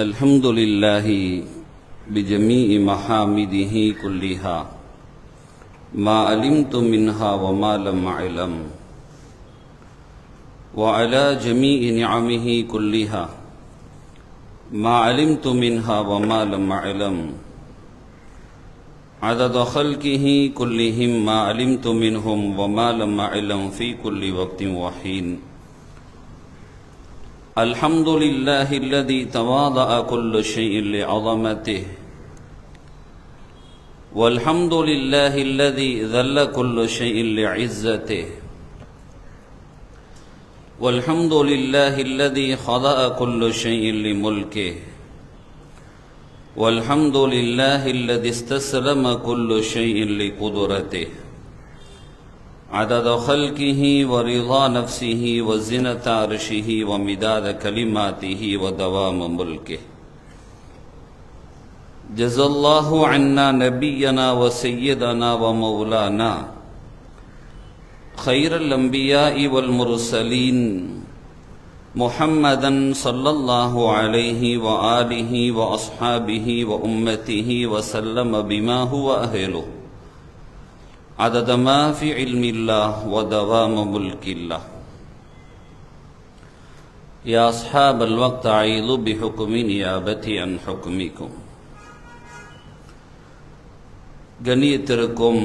الحمد لله بجميع محامده كلها ما علمت منها وما لم أعلم وعلى جميع نعمه كلها ما علمت منها وما لم أعلم عدد خلقه كلهم ما علمت منهم وما لم أعلم في كل وقت وحين الحمد لله الذي تواضع كل شيء لعظمته والحمد لله الذي ذل كل شيء لعزته والحمد لله الذي خضع كل شيء لملكه والحمد لله الذي استسلم كل شيء لقدرته عدد خلقه ورضا نفسه وزنة عرشه ومداد كلماته ودوام ملكه جزا الله عنا نبينا وسيدنا ومولانا خير الأنبياء والمرسلين محمدا صلى الله عليه وآله وأصحابه وأمته وسلم بما هو أهله عدد ما في علم الله ودوام ملك الله يا أصحاب الوقت أعيذوا بحكم نيابتي عن حكمكم கண்ணியத்திற்கும்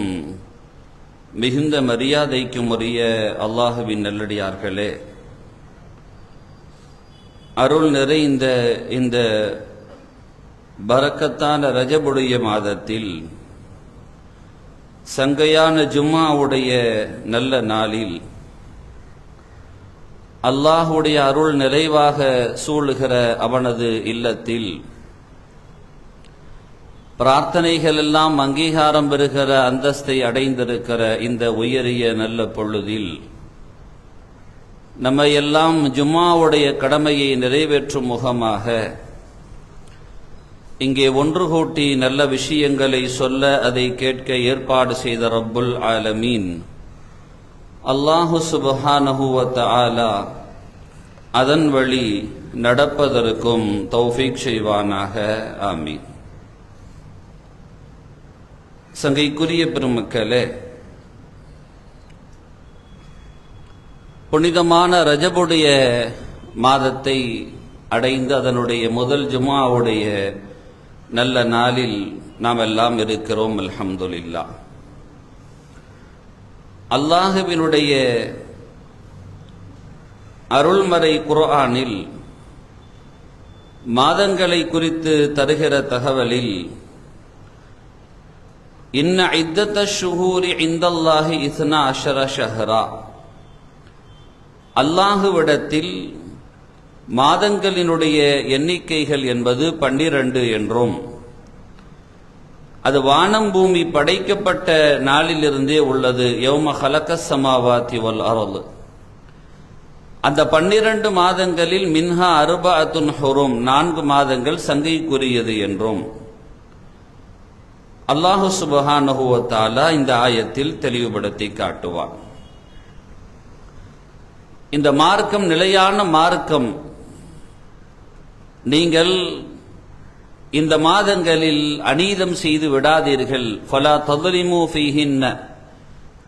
மிகுந்த மரியாதைக்கும் உரிய அல்லாஹுவின் நல்லடியார்களே, அருள் நிறைந்த இந்த பரக்கத்தான ரஜபுடைய மாதத்தில் சங்கையான ஜும்மாவுடைய நல்ல நாளில் அல்லாஹுடைய அருள் நிறைவாக சூழுகிற அவனது இல்லத்தில் பிரார்த்தனைகள் எல்லாம் அங்கீகாரம் பெறுகிற அந்தஸ்தை அடைந்திருக்கிற இந்த உயரிய நல்ல பொழுதில் நம்ம எல்லாம் ஜும்மாவுடைய கடமையை நிறைவேற்றும் முகமாக இங்கே ஒன்று கூட்டி நல்ல விஷயங்களை சொல்ல அதை கேட்க ஏற்பாடு செய்த ரப்புல் ஆலமீன் அல்லாஹு சுப்ஹானஹு வ தஆலா அதன் வழி நடப்பதற்கும் தௌஃபீக் செய்வானாக. ஆமீன். சங்கைக்குரிய பெருமக்களே, புனிதமான ரஜபுடைய மாதத்தை அடைந்து அதனுடைய முதல் ஜும்ஆவுடைய நல்ல நாளில் நாம் எல்லாம் இருக்கிறோம். அல்ஹம்துலில்லாஹ். அல்லாஹுவினுடைய அருள்மறை குர்ஆனில் மாதங்களை குறித்து தருகிற தகவலில் இன்ன இத்தத்த ஷுஹூரி இந்தல்லாஹி 12 ஷஹ்ரா, அல்லாஹுவிடத்தில் மாதங்களினுடைய எண்ணிக்கைகள் என்பது 12 என்றும் அது வானம் பூமி படைக்கப்பட்ட நாளிலிருந்தே உள்ளது. யௌம ஹலக்கஸ் ஸமாவாதி வல் அர்த். அந்த 12 மாதங்களில் மின்ஹா அர்பஅத்துன் ஹுரும், 4 மாதங்கள் சங்கைக்குரியது என்றும் அல்லாஹு சுப்ஹானஹு வ தஆலா இந்த ஆயத்தில் தெளிவுபடுத்தி காட்டுவார். இந்த மார்க்கம் நிலையான மார்க்கம். நீங்கள் இந்த மாதங்களில் அநீதம் செய்து விடாதீர்கள். ஃபலா தظلموا فيهن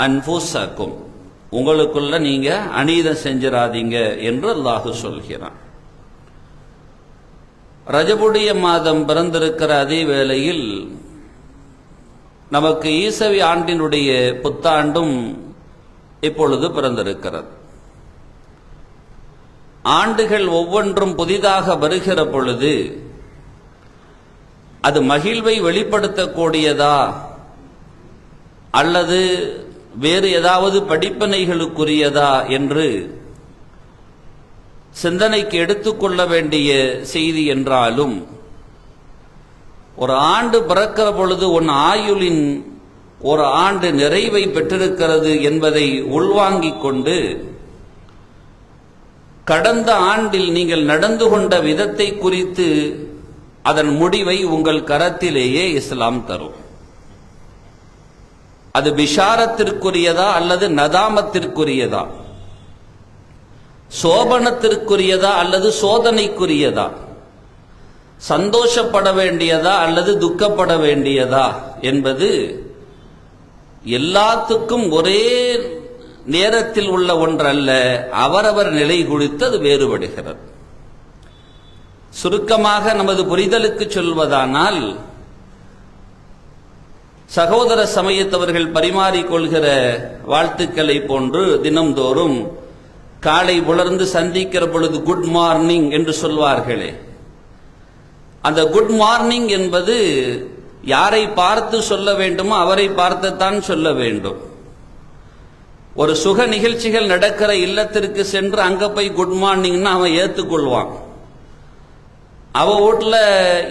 அன்ஃபுஸக்கும், உங்களுக்குள்ள நீங்க அநீதம் செஞ்சிராதீங்க என்று அல்லாஹ் சொல்கிறான். ரஜபுடைய மாதம் பிறந்திருக்கிற அதே வேளையில் நமக்கு ஈசவி ஆண்டினுடைய புத்தாண்டும் இப்பொழுது பிறந்திருக்கிறது. ஆண்டுகள் ஒவ்வொன்றும் புதிதாக வருகிற பொழுது அது மகிழ்வை வெளிப்படுத்தக்கூடியதா அல்லது வேறு ஏதாவது படிப்பினைகளுக்குரியதா என்று சிந்தனைக்கு எடுத்துக்கொள்ள வேண்டிய செய்தி என்றாலும், ஒரு ஆண்டு பிறக்கிற பொழுது உன் ஆயுளின் ஒரு ஆண்டு நிறைவை பெற்றிருக்கிறது என்பதை உள்வாங்கிக் கொண்டு கடந்த ஆண்டில் நீங்கள் நடந்து கொண்ட விதத்தை குறித்து அதன் முடிவை உங்கள் கரத்திலேயே இஸ்லாம் தரும். அது பிஷாரத்திற்குரியதா அல்லது நதாமத்திற்குரியதா, சோபனத்திற்குரியதா அல்லது சோதனைக்குரியதா, சந்தோஷப்பட வேண்டியதா அல்லது துக்கப்பட வேண்டியதா என்பது எல்லாத்துக்கும் ஒரே நேரத்தில் உள்ள ஒன்றல்ல. அவரவர் நிலை குறித்து அது வேறுபடுகிறது. சுருக்கமாக நமது புரிதலுக்கு சொல்வதானால், சகோதர சமயத்தவர்கள் பரிமாறிக்கொள்கிற வாழ்த்துக்களை போன்று தினம்தோறும் காலை புலர்ந்து சந்திக்கிற பொழுது குட் மார்னிங் என்று சொல்வார்களே, அந்த குட் மார்னிங் என்பது யாரை பார்த்து சொல்ல வேண்டுமோ அவரை பார்த்துத்தான் சொல்ல வேண்டும். ஒரு சுக நிகழ்ச்சிகள் நடக்கிற இல்லத்திற்கு சென்று அங்க போய் குட் மார்னிங்னா அவன் ஏத்துக்கொள்வான். அவ வீட்டுல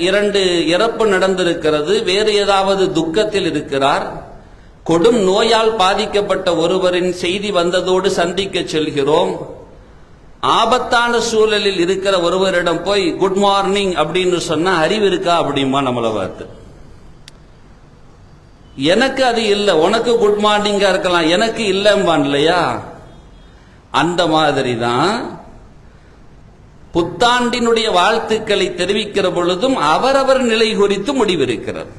2 இறப்பு நடந்திருக்கிறது, வேறு ஏதாவது துக்கத்தில் இருக்கிறார், கொடும் நோயால் பாதிக்கப்பட்ட ஒருவரின் செய்தி வந்ததோடு சந்திக்க செல்கிறோம். ஆபத்தான சூழலில் இருக்கிற ஒருவரிடம் போய் குட் மார்னிங் அப்படின்னு சொன்னா அறிவு இருக்கா அப்படிமா நம்மளை பார்த்து. எனக்கு அது இல்லை, உனக்கு குட் மார்னிங்கா இருக்கலாம், எனக்கு இல்லம்பான் இல்லையா? அந்த மாதிரி தான் புத்தாண்டினுடைய வாழ்த்துக்களை தெரிவிக்கிற பொழுதும் அவரவர் நிலை குறித்து முடிவிருக்கிறது.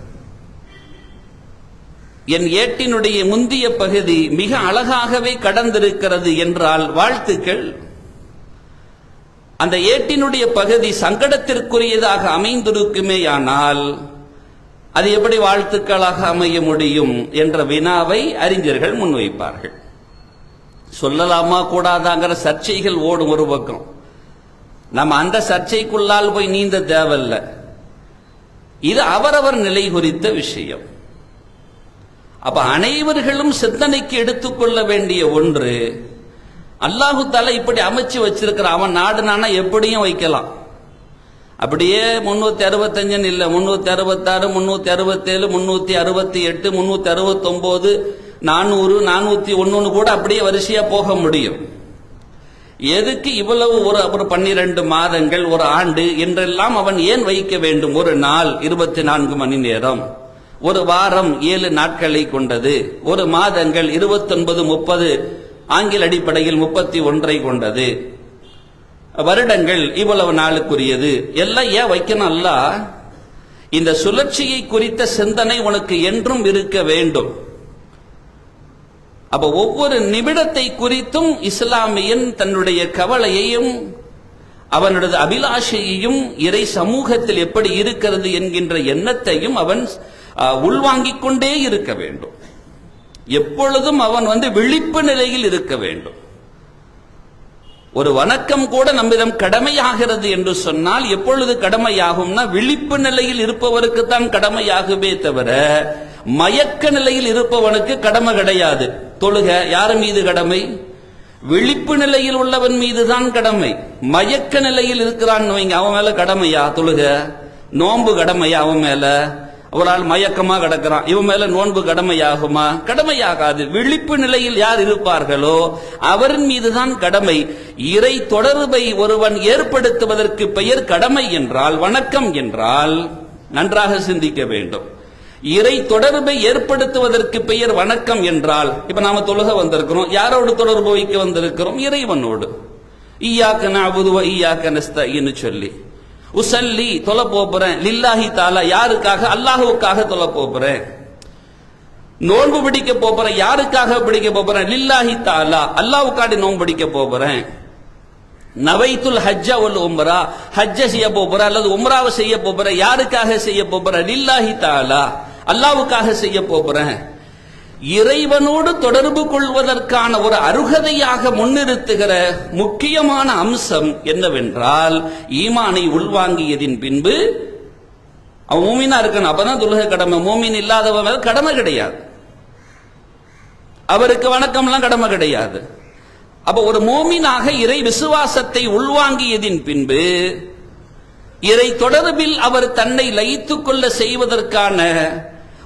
என் ஏட்டினுடைய முந்திய பகுதி மிக அழகாகவே கடந்திருக்கிறது என்றால் வாழ்த்துக்கள். அந்த ஏட்டினுடைய பகுதி சங்கடத்திற்குரியதாக அமைந்திருக்குமேயானால் அது எப்படி வாழ்த்துக்களாக அமைய முடியும் என்ற வினாவை அறிஞர்கள் முன்வைப்பார்கள். சொல்லலாமா கூடாதாங்கிற சர்ச்சைகள் ஓடும் ஒரு பக்கம். நம்ம அந்த சர்ச்சைக்குள்ளால் போய் நீந்த தேவையில்லை. இது அவரவர் நிலை குறித்த விஷயம். அப்ப அனைவர்களும் சிந்தனைக்கு எடுத்துக்கொள்ள வேண்டிய ஒன்று, அல்லாஹு தஆலா இப்படி அமைச்சு வச்சிருக்கிற அவன் நாடுனானா எப்படியும் வைக்கலாம். அப்படியே 365 இல்ல, 366, 367, 368, 369, 400, 401 கூட அப்படியே வரிசையா போக முடியும். எதுக்கு இவ்வளவு ஒரு 12 மாதங்கள், ஒரு ஆண்டு என்றெல்லாம் அவன் ஏன் வைக்க வேண்டும்? ஒரு நாள் 24 மணி நேரம், ஒரு வாரம் 7 நாட்களை கொண்டது, ஒரு மாதங்கள் 29, 30 ஆங்கில அடிப்படையில் 31 கொண்டது, வருடங்கள் இவ்வளவு நாளுக்குரியது, எல்லாம் ஏன் வைக்கணும்? அல்ல, இந்த சுழற்சியை குறித்த சிந்தனை உனக்கு என்றும் இருக்க வேண்டும். அப்ப ஒவ்வொரு நிமிடத்தை குறித்தும் இஸ்லாமியன் தன்னுடைய கவலையையும் அவனது அபிலாஷையையும் இறை சமூகத்தில் எப்படி இருக்கிறது என்கின்ற எண்ணத்தையும் அவன் உள்வாங்கிக் கொண்டே இருக்க வேண்டும். எப்பொழுதும் அவன் விழிப்பு நிலையில் இருக்க வேண்டும். ஒரு வணக்கம் கூட நம்மிடம் கடமையாகிறது என்று சொன்னால் எப்பொழுது கடமையாகும்னா விழிப்பு நிலையில் இருப்பவருக்கு தான் கடமையாகுமே தவிர மயக்க நிலையில் இருப்பவனுக்கு கடமை கிடையாது. தொழுக யார் மீது கடமை? விழிப்பு நிலையில் உள்ளவன் மீதுதான் கடமை. மயக்க நிலையில் இருக்கிறான் அவன் மேல கடமையா தொழுக? நோன்பு கடமையா அவன் மேல? ஒரு ஆள் மயக்கமா கிடக்கிறான், இவன் மேல நோன்பு கடமையாகுமா? கடமையாகாது. விழிப்பு நிலையில் யார் இருப்பார்களோ அவரின் மீதுதான் கடமை. இறை தொடர்பை ஒருவன் ஏற்படுத்துவதற்கு பெயர் கடமை என்றால், வணக்கம் என்றால் நன்றாக சிந்திக்க வேண்டும். இறை தொடர்பை ஏற்படுத்துவதற்கு பெயர் வணக்கம் என்றால், இப்ப நாம தொழுக வந்திருக்கிறோம், யாரோடு தொடர்பு வைக்க வந்திருக்கிறோம்? இறைவனோடு. ஈயாக்க நஅபுது வ ஈயாக்க நஸ்தஈன் சொல்லி உசல்லி தொழ போறேன், லில்லாஹி தஆலா யாருக்காக? அல்லாஹ்வுக்காக தொழ போறேன். நோன்பு பிடிக்க போறேன், யாருக்காக பிடிக்க போறேன்? லில்லாஹி தஆலா அல்லாஹ்வுக்காக நோன்பு பிடிக்க போறேன். நவைத்துல் ஹஜ்ஜ வல் உம்ரா, ஹஜ்ஜ செய்ய போறேன் அல்லது உம்ராவை செய்ய போறேன், யாருக்காக செய்ய போறேன்? லில்லாஹி தஆலா அல்லாஹ்வுக்காக செய்ய போறேன். இறைவனோடு தொடர்பு கொள்வதற்கான ஒரு அருகதையாக முன்னிறுத்துகிற முக்கியமான அம்சம் என்னவென்றால், ஈமானை உள்வாங்கியதின் பின்பு அவன் மூமினா இருக்கணும். அப்பதான் தொழுகை கடமை. மூமின் இல்லாதவன் கடமை கிடையாது, அவருக்கு வணக்கம்லாம் கடமை கிடையாது. அப்ப ஒரு மூமினாக இறை விசுவாசத்தை உள்வாங்கியதின் பின்பு இறை தொடர்பில் அவர் தன்னை லயித்துக் கொள்ள செய்வதற்கான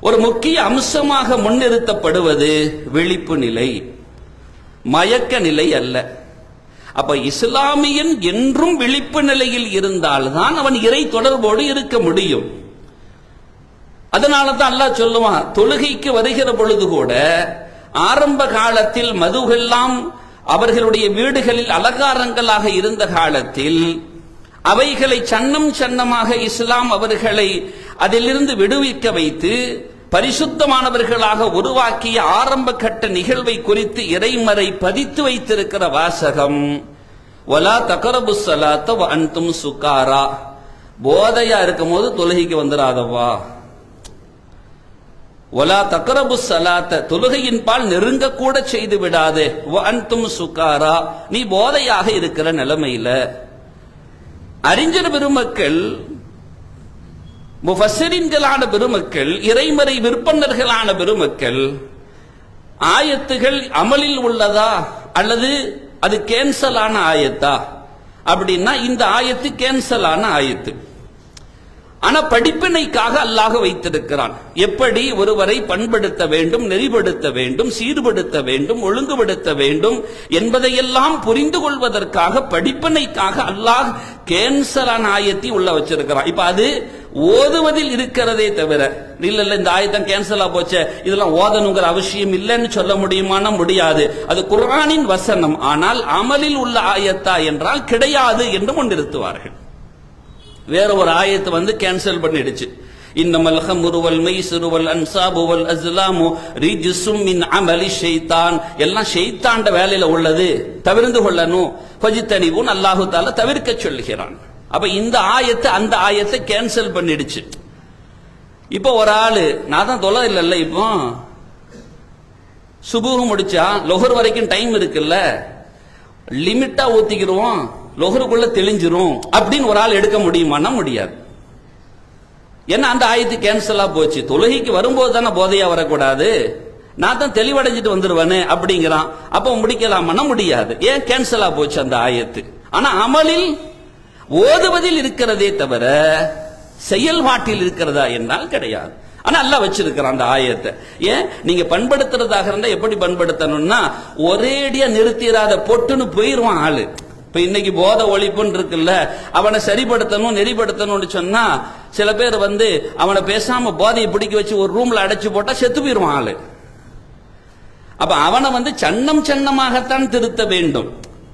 ஒரு முக்கிய அம்சமாக முன்னிறுத்தப்படுவது விழிப்பு நிலை, மயக்க நிலை அல்ல. அப்ப இஸ்லாமியன் என்றும் விழிப்பு நிலையில் இருந்தால்தான் அவன் இறை தொடர்போடு இருக்க முடியும். அதனால தான் அல்லாஹ் சொல்லுவான், தொழுகைக்கு வருகிற பொழுது கூட ஆரம்ப காலத்தில் மதுவெல்லாம் அவர்களுடைய வீடுகளில் அலங்காரங்களாக இருந்த காலத்தில் அவைகளை சன்னம் சன்னமாக இஸ்லாம் அவர்களை அதிலிருந்து விடுவிக்க வைத்து பரிசுத்தமானவர்களாக உருவாக்கிய ஆரம்ப கட்ட நிகழ்வை குறித்து இறைமறை பதித்து வைத்திருக்கிற வாசகம் வலா தக்ரபு ஸலாத்த வ அன்தும் சுகாரா, போதையா இருக்கும் போது தொழுகைக்கு வந்துடாதவா. வலா தக்ரபு ஸலாத்த, தொழுகையின் பால் நெருங்க கூட செய்து விடாதே. வ அன்தும் சுகாரா, நீ போதையாக இருக்கிற நிலைமையில. அறிஞர் பெருமக்கள், முஃபஸ்ஸிரீன்களான பெருமக்கள், இறைமறை விற்பனர்களான பெருமக்கள், ஆயத்துகள் அமலில் உள்ளதா அல்லது அது கேன்சல் ஆன ஆயத்தா அப்படின்னா, இந்த ஆயத்து கேன்சல் ஆன ஆயத்து. ஆனா படிப்பினைக்காக அல்லாஹ் வைத்திருக்கிறான். எப்படி ஒருவரை பண்படுத்த வேண்டும், நெறிப்படுத்த வேண்டும், சீர்படுத்த வேண்டும், ஒழுங்குபடுத்த வேண்டும் என்பதையெல்லாம் புரிந்து கொள்வதற்காக படிப்பினைக்காக அல்லாஹ் கேன்சலான ஆயத்தை உள்ள வச்சிருக்கிறான். இப்ப அது ஓதுவதில் இருக்கிறதே தவிர, இல்ல இந்த ஆயத்தம் கேன்சலா போச்சே, இதெல்லாம் ஓதணுங்கிற அவசியம் இல்லைன்னு சொல்ல முடியுமானா முடியாது. அது குர்ஆனின் வசனம். ஆனால் அமலில் உள்ள ஆயத்தா என்றால் கிடையாது என்று முன்னிறுத்துவார்கள். வேற ஒரு ஆயத்து வந்து கேன்சல் பண்ணிடுச்சு. இன்னமல் ஹம்ரு வல் மைஸிரு வல் அன்சாபு வல் அஸ்லாமு ரிஜ்சும் மின் அமலி ஷைத்தான், எல்லாம் ஷைத்தாண்ட வேலையில உள்ளது, தவிர்ந்து கொள்ளணும். ஃபஜ்தனிபுன், அல்லாஹ் தஆலா தவிர்க்க சொல்கிறான். அப்ப இந்த ஆயத்து அந்த ஆயத்தை கேன்சல் பண்ணிடுச்சு. இப்போ ஒரு ஆளு, நான் தான் தொலை இல்லைல்ல, இப்போ சுபூஹ் முடிச்சா லொஹர் வரைக்கும் டைம் இருக்குல்ல, லிமிட்டா ஊத்திக்கிறோம், லொஹருக்குள்ள தெளிஞ்சிரும் அப்படின்னு ஒரு ஆள் எடுக்க முடியுமானா முடியாது. ஏன்னா அந்த ஆயத்து கேன்சலா போச்சு. தொழுகைக்கு வரும்போது தானே போதையா வரக்கூடாது, நான் தான் தெளிவடைஞ்சிட்டு வந்துருவேனே அப்படிங்கிறான். அப்ப முடிக்கலாமா? முடியாது. ஏன்? கேன்சலா போச்சு அந்த ஆயத்து. ஆனா அமலில் ஓதுவதில் இருக்கிறதே தவிர செயல்பாட்டில் இருக்கிறதா என்றால் கிடையாது. ஆனா அல்லாஹ் வச்சிருக்கிறான் அந்த ஆயத்தை. ஏன்? நீங்க பண்படுத்துறதாக இருந்தா எப்படி பண்படுத்தணும்னா, ஒரேடியா நிறுத்திடாத, பொட்டுன்னு போயிருவான் ஆளு. இப்ப இன்னைக்கு போத ஒழிப்புன்னு இருக்குல்ல, அவனை சரிப்படுத்தணும், நெறிப்படுத்தணும்னு சொன்னா சில பேர் வந்து அவனை பேசாம போதையை பிடிக்க வச்சு ஒரு ரூம்ல அடைச்சு போட்டா செத்து போயிருவான் ஆளு. அப்ப அவனை வந்து சன்னம் சன்னமாகத்தான் திருத்த வேண்டும்.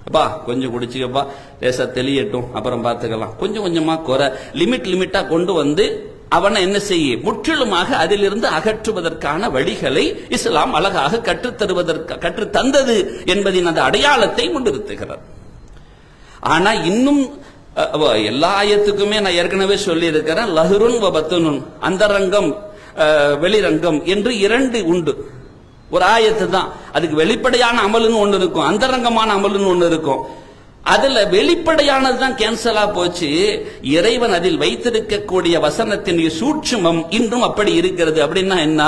அப்பா கொஞ்சம் குடிச்சுக்கப்பா, லேசா தெளியட்டும், அப்புறம் பார்த்துக்கலாம், கொஞ்சம் கொஞ்சமா குறை, லிமிட்டா கொண்டு வந்து அவனை என்ன செய்ய, முற்றிலுமாக அதிலிருந்து அகற்றுவதற்கான வழிகளை இஸ்லாம் அழகாக கற்று தந்தது என்பதின் அந்த அடையாளத்தை முன்னிறுத்துகிறார். ஆனா இன்னும் எல்லா ஆயத்துக்குமே நான் ஏற்கனவே சொல்லி இருக்கிறேன், லஹ்ருன் வ பத்னுன், அந்தரங்கம் வெளிரங்கம் என்று இரண்டு உண்டு. ஒரு ஆயத்து தான், அதுக்கு வெளிப்படையான அமலுன்னு ஒண்ணு இருக்கும், அந்தரங்கமான அமலுன்னு ஒண்ணு இருக்கும். அதுல வெளிப்படையானது தான் கேன்சலா போச்சு. இறைவன் அதில் வைத்திருக்கக்கூடிய வசனத்தின் சூட்சுமம் இன்றும் அப்படி இருக்கிறது. அப்படின்னா என்ன?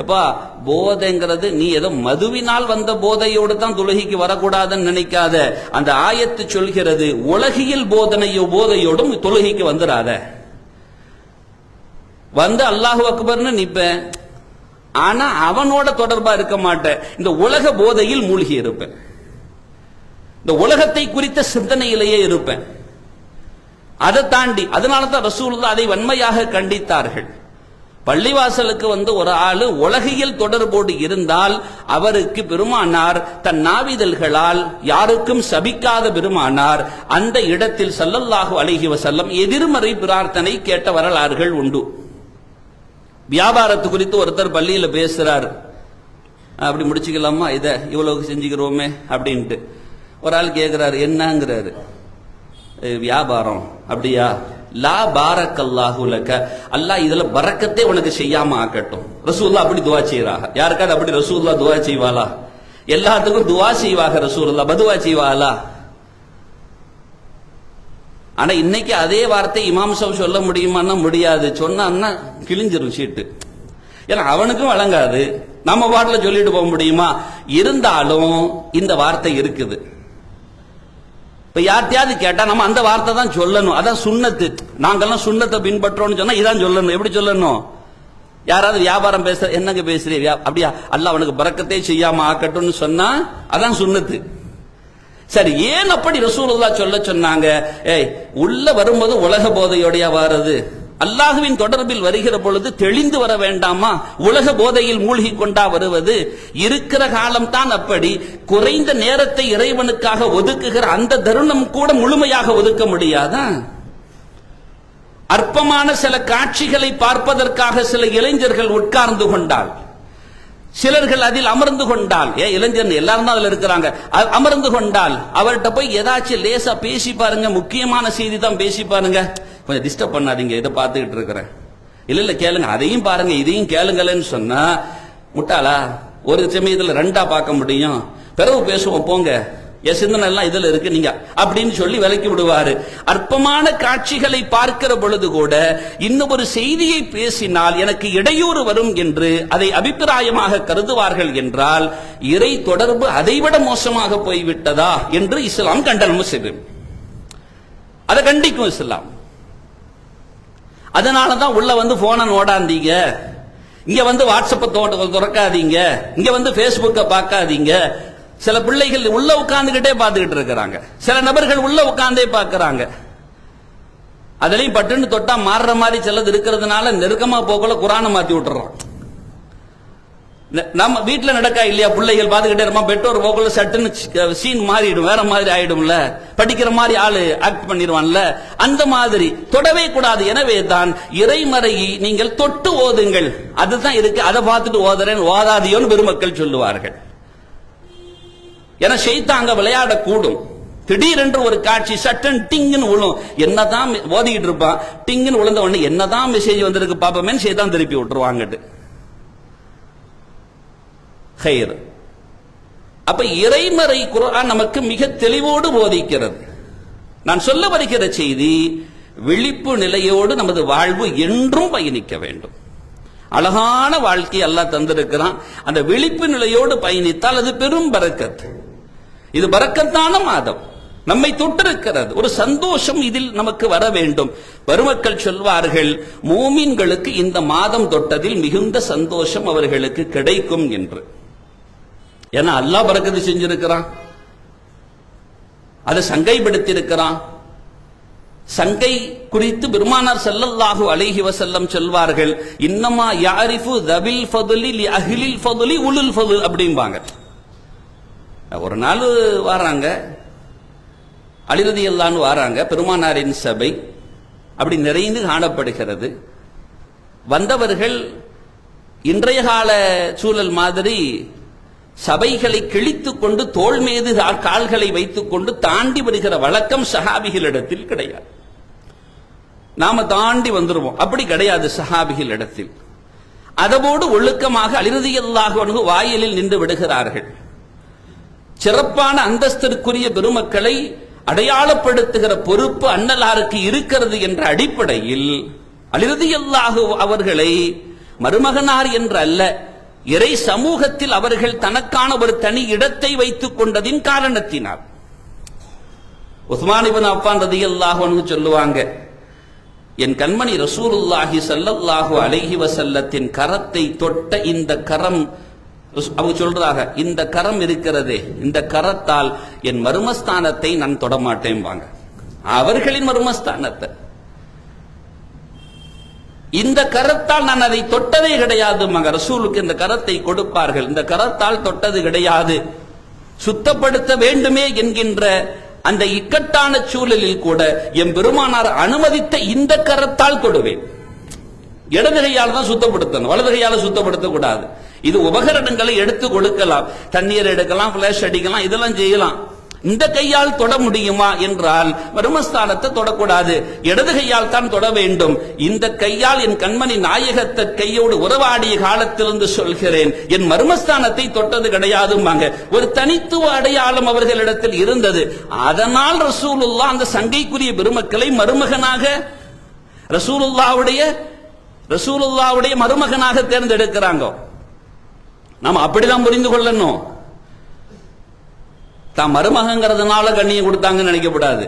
எப்பா போதைங்கிறது நீ ஏதோ மதுவினால் வந்த போதையோடு தான் தொழுகைக்கு வரக்கூடாதுன்னு நினைக்காத. அந்த ஆயத்து சொல்கிறது, உலகியல் போதையோடும் தொழுகைக்கு வந்துடாத. வந்து அல்லாஹு அக்பர்னு நிப்பேன், ஆனா அவனோட தொடர்பா இருக்க மாட்டேன், இந்த உலக போதையில் மூழ்கி இருப்பேன், இந்த உலகத்தை குறித்த சிந்தனையிலேயே இருப்பேன். அதை தாண்டி, அதனால தான் ரசூலுல்லாஹ் அதை வன்மையாக கண்டித்தார்கள். பள்ளிவாசலுக்கு வந்து ஒரு ஆளு உலகியல் தொடர்போடு இருந்தால் அவருக்கு பெருமானார் தன் நாவிதழ்களால் யாருக்கும் சபிக்காத பெருமானார் அந்த இடத்தில் ஸல்லல்லாஹு அலைஹி வஸல்லம் எதிர்மறை பிரார்த்தனை கேட்ட வரலாறுகள் உண்டு. வியாபாரத்து குறித்து ஒருத்தர் பள்ளியில பேசுறாரு, அப்படி முடிச்சுக்கலாமா, இத இவ்வளவு செஞ்சுக்கிறோமே அப்படின்ட்டு. ஒரு ஆள் கேட்கிறாரு, என்னங்கிறாரு, வியாபாரம் அப்படியா, லா பாரக்கல்லாஹு லக, அல்லாஹ் இதுல பரக்கத்தே உனக்கு செய்யாம ஆக்கட்டும். ரசூலுல்லாஹ் அப்படி துஆ செய்றாங்க. யாருக்காவது அப்படி ரசூலுல்லாஹ் துஆ செய்வாளா? எல்லாத்துக்கும் துஆ செய்வாங்க ரசூலுல்லாஹ், பதுவா செய்வாளா? ஆனா இன்னைக்கு அதே வார்த்தை இமாம் ஷாஃபி சொல்ல முடியுமான்னா முடியாது. சொன்னான்னா கிழிஞ்சிரும் சீட்டு. ஏன்னா அவனுக்கும் வழங்காது, நம்ம பாட்டுல சொல்லிட்டு போக முடியுமா? இருந்தாலும் இந்த வார்த்தை இருக்குது. இப்ப யார்த்தையாவது கேட்டா நம்ம அந்த வார்த்தை தான் சொல்லணும். அதான் சுன்னத்து. நாங்கெல்லாம் சுன்னத்தை பின்பற்றோம்னு சொன்னா இதான் சொல்லணும். எப்படி சொல்லணும்? யாராவது வியாபாரம் பேச, என்னங்க பேசுறீங்க அப்படியா, அல்லாஹ் அவனுக்கு பரக்கத்தே செய்யாம ஆக்கட்டும்னு சொன்னா அதான் சுன்னத்து. சரி, ஏன் அப்படி ரசூலுல்லாஹ் சொல்ல சொன்னாங்க? உள்ள வரும்போது உலக போதையோடையா வாரது, அல்லாஹுவின் தொடர்பில் வருகிற பொழுது தெளிந்து வர வேண்டாமா? உலக போதையில் மூழ்கி கொண்டா வருவது? இருக்கிற காலம் தான் அப்படி. குறைந்த நேரத்தை இறைவனுக்காக ஒதுக்குகிற அந்த தருணம் கூட முழுமையாக ஒதுக்க முடியாதா? அற்பமான சில காட்சிகளை பார்ப்பதற்காக சில இளைஞர்கள் உட்கார்ந்து கொண்டால், சிலர்கள் அதில் அமர்ந்து கொண்டால், இளைஞர் எல்லாரும் தான் அதுல இருக்கிறாங்க, அமர்ந்து கொண்டால் அவர்கிட்ட போய் ஏதாச்சும் லேசா பேசி பாருங்க, முக்கியமான செய்தி தான் பேசி பாருங்க, கொஞ்சம் டிஸ்டர்ப் பண்ணாதீங்க, இதை பார்த்துக்கிட்டு இருக்கிறேன், இல்ல கேளுங்க, அதையும் பாருங்க இதையும் கேளுங்களேன்னு சொன்னா முட்டாளா? ஒரு சமயத்தில் ரெண்டா பார்க்க முடியும். பிறகு பேசுவோம் போங்க, என் சிந்தனை எல்லாம் இதுல இருக்கு நீங்க அப்படின்னு சொல்லி விலக்கி விடுவாரு. அற்பமான காட்சிகளை பார்க்கிற பொழுது கூட இன்னும் ஒரு செய்தியை பேசினால் எனக்கு இடையூறு வரும் என்று அதை அபிப்பிராயமாக கருதுவார்கள் என்றால் இறை தொடர்பு அதைவிட மோசமாக போய்விட்டதா என்று இஸ்லாம் கண்டனம் செய்யும். அதை கண்டிக்கும் இஸ்லாம். அதனாலதான் உள்ள வந்து போன ஓடாந்தீங்க, இங்க வந்து வாட்ஸ்அப்பை திறக்காதீங்க, இங்க வந்து பேஸ்புக்கை பார்க்காதீங்க. சில பிள்ளைகள் உள்ள உட்கார்ந்துகிட்டே பார்த்துக்கிட்டு இருக்கிறாங்க, சில நபர்கள் உள்ள உட்கார்ந்தே பார்க்கறாங்க. அதுலயும் பட்டுன்னு தொட்டா மாறுற மாதிரி சிலது இருக்கிறதுனால நெருக்கமா போகல குரானை மாத்தி விட்டுறோம். நம்ம வீட்டுல நடக்கா இல்லையா, பிள்ளைகள் பார்த்துக்கிட்டே இருப்போம், பெற்றோர் போகல சட்டுன்னு சீன் மாறிடும், வேற மாதிரி ஆயிடும்ல, படிக்கிற மாதிரி ஆளு ஆக்ட் பண்ணிடுவான்ல, அந்த மாதிரி தொடவே கூடாது. எனவே தான் இறைமறையை நீங்கள் தொட்டு ஓதுங்கள், அதுதான் இருக்கு. அதை பார்த்துட்டு ஓதுறேன் ஓதாதியோன்னு பெருமக்கள் சொல்லுவார்கள். என ஷைத்தாங்க விளையாடக்கூடும். திடீரென்று ஒரு காட்சி சட்டன் டிங்குன்னு விழும், என்னதான் ஓதிக்கிட்டு இருப்பான், டிங்குன்னு விழுந்த உடனே என்னதான் மெசேஜ் வந்திருக்கு பாப்பமே ஷைத்தான் திருப்பி விட்டுருவாங்கட்டு. அப்ப இறைமறை குர்ஆன் நமக்கு மிக தெளிவோடு போதிக்கிறது. நான் சொல்ல வருகிற செய்தி, விழிப்பு நிலையோடு நமது வாழ்வு என்றும் பயணிக்க வேண்டும். அழகான வாழ்க்கை அல்லாஹ் தந்திருக்கிறான். அந்த விழிப்பு நிலையோடு பயணித்தால் அது பெரும் பரக்கத். இது பரக்கத்தான மாதம், நம்மை தொட்டிருக்கிறது. ஒரு சந்தோஷம் இதில் நமக்கு வர வேண்டும். பெருமக்கள் சொல்வார்கள், மூமின்களுக்கு இந்த மாதம் தொட்டதில் மிகுந்த சந்தோஷம் அவர்களுக்கு கிடைக்கும் என்று. ஏன்னா அல்லாஹ் பரக்கத்து செஞ்சிருக்கிறான், அதை சங்கைப்படுத்தி இருக்கிறான். சங்கை குறித்து பெருமானார் ஸல்லல்லாஹு அலைஹி வஸல்லம் சொல்வார்கள், இன்னமா யாரிஃபு தபில் ஃபதுலி லி அஹ்லில் ஃபதுலி உலுல் ஃபதுல் அப்படிம்பாங்க. ஒரு நாள் வராங்க, அலி ரலியல்லாஹு அன்ஹு வராங்க, பெருமானாரின் சபை அப்படி நிறைந்து காணப்படுகிறது. வந்தவர்கள் இன்றைய கால சூழல் மாதிரி சபைகளை கிழித்துக் கொண்டு தோள் மீது கால்களை வைத்துக் கொண்டு தாண்டி வருகிற வழக்கம் சஹாபிகளிடத்தில் கிடையாது. நாம தாண்டி வந்துருவோம், அப்படி கிடையாது சஹாபிகளிடத்தில். அதோடு ஒழுக்கமாக அலி ரலியல்லாஹு அன்ஹு வாயிலில் நின்று விடுகிறார்கள். சிறப்பான அந்தஸ்திற்குரிய பெருமக்களை அடையாளப்படுத்துகிற பொறுப்பு அன்னலாருக்கு இருக்கிறது என்ற அடிப்படையில் அலி ரலியல்லாஹு அவர்களை மருமகனார் என்று அல்ல, இறை சமூகத்தில் அவர்கள் தனக்கான ஒரு தனி இடத்தை வைத்துக் கொண்டதின் காரணத்தினால். உஸ்மான் இப்னு அஃபான் ரலியல்லாஹு அன்ஹு சொல்லுவாங்க, என் கண்மணி ரசூலுல்லாஹி ஸல்லல்லாஹு அலைஹி வஸல்லத்தின் கரத்தை தொட்ட இந்த கரம், அவங்க சொல்றாங்க, இந்த கரம் இருக்கிறதே, இந்த கரத்தால் என் மர்மஸ்தானத்தை நான் தொடமாட்டேன் வாங்க. அவர்களின் மர்மஸ்தானத்தை இந்த கரத்தால் நான் அதை தொட்டதே கிடையாது. ரசூலுக்கு இந்த கரத்தை கொடுப்பார்கள், இந்த கரத்தால் தொட்டது கிடையாது. சுத்தப்படுத்த வேண்டுமே என்கின்ற அந்த இக்கட்டான சூழலில் கூட என் பெருமானார் அனுமதித்த இந்த கரத்தால் தொடுவேன். இடது கையால் தான் சுத்தப்படுத்தணும், வலது கையால சுத்தப்படுத்த கூடாது. இது உபகரணங்களை எடுத்து கொடுக்கலாம், தண்ணீர் எடுக்கலாம், பிளாஷ் அடிக்கலாம், இதெல்லாம் செய்யலாம். இந்த கையால் தொட முடியுமா என்றால் மர்மஸ்தானத்தை தொடக்கூடாது, இடது கையால் தான் தொட வேண்டும். இந்த கையால் என் கண்மணி நாயகத்தை கையோடு உறவாடிய காலத்திலிருந்து சொல்கிறேன், என் மர்மஸ்தானத்தை தொட்டது கிடையாதுமாங்க. ஒரு தனித்துவ அடையாளம் அவர்களிடத்தில் இருந்தது. அதனால் ரசூலுல்லாஹ் அந்த சங்கைக்குரிய பெருமக்களை மருமகனாக ரசூலுல்லாஹ்வுடைய மருமகனாக தேர்ந்தெடுக்கிறாங்க. நாம் அப்படிதான் புரிந்து கொள்ளணும். தான் மருமகங்கிறதுனால கண்ணியம் கொடுத்தாங்கன்னு நினைக்கப்படாது.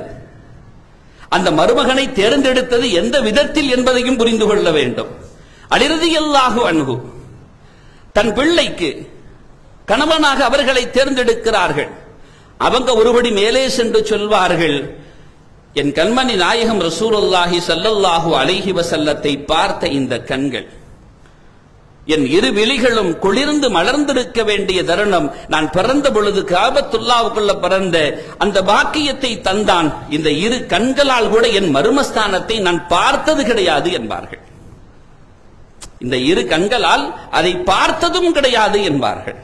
அந்த மருமகனை தேர்ந்தெடுத்தது எந்த விதத்தில் என்பதையும் புரிந்து கொள்ள வேண்டும். அலி ரலியல்லாஹு அன்ஹு தன் பிள்ளைக்கு கணவனாக அவர்களை தேர்ந்தெடுக்கிறார்கள். அவங்க ஒருபடி மேலே சென்று சொல்வார்கள், என் கண்மணி நாயகம் ரசூலுல்லாஹி ஸல்லல்லாஹு அலைஹி வஸல்லத்தை பார்த்த இந்த கண்கள் என் இரு விழிகளும் குளிர்ந்து மலர்ந்திருக்க வேண்டிய தருணம். நான் பிறந்த பொழுது காபத்துல்லாவுக்குள்ள பிறந்த அந்த பாக்கியத்தை தந்தான். இந்த இரு கண்களால் கூட என் மர்மஸ்தானத்தை நான் பார்த்தது கிடையாது என்பார்கள். இந்த இரு கண்களால் அதை பார்த்ததும் கிடையாது என்பார்கள்.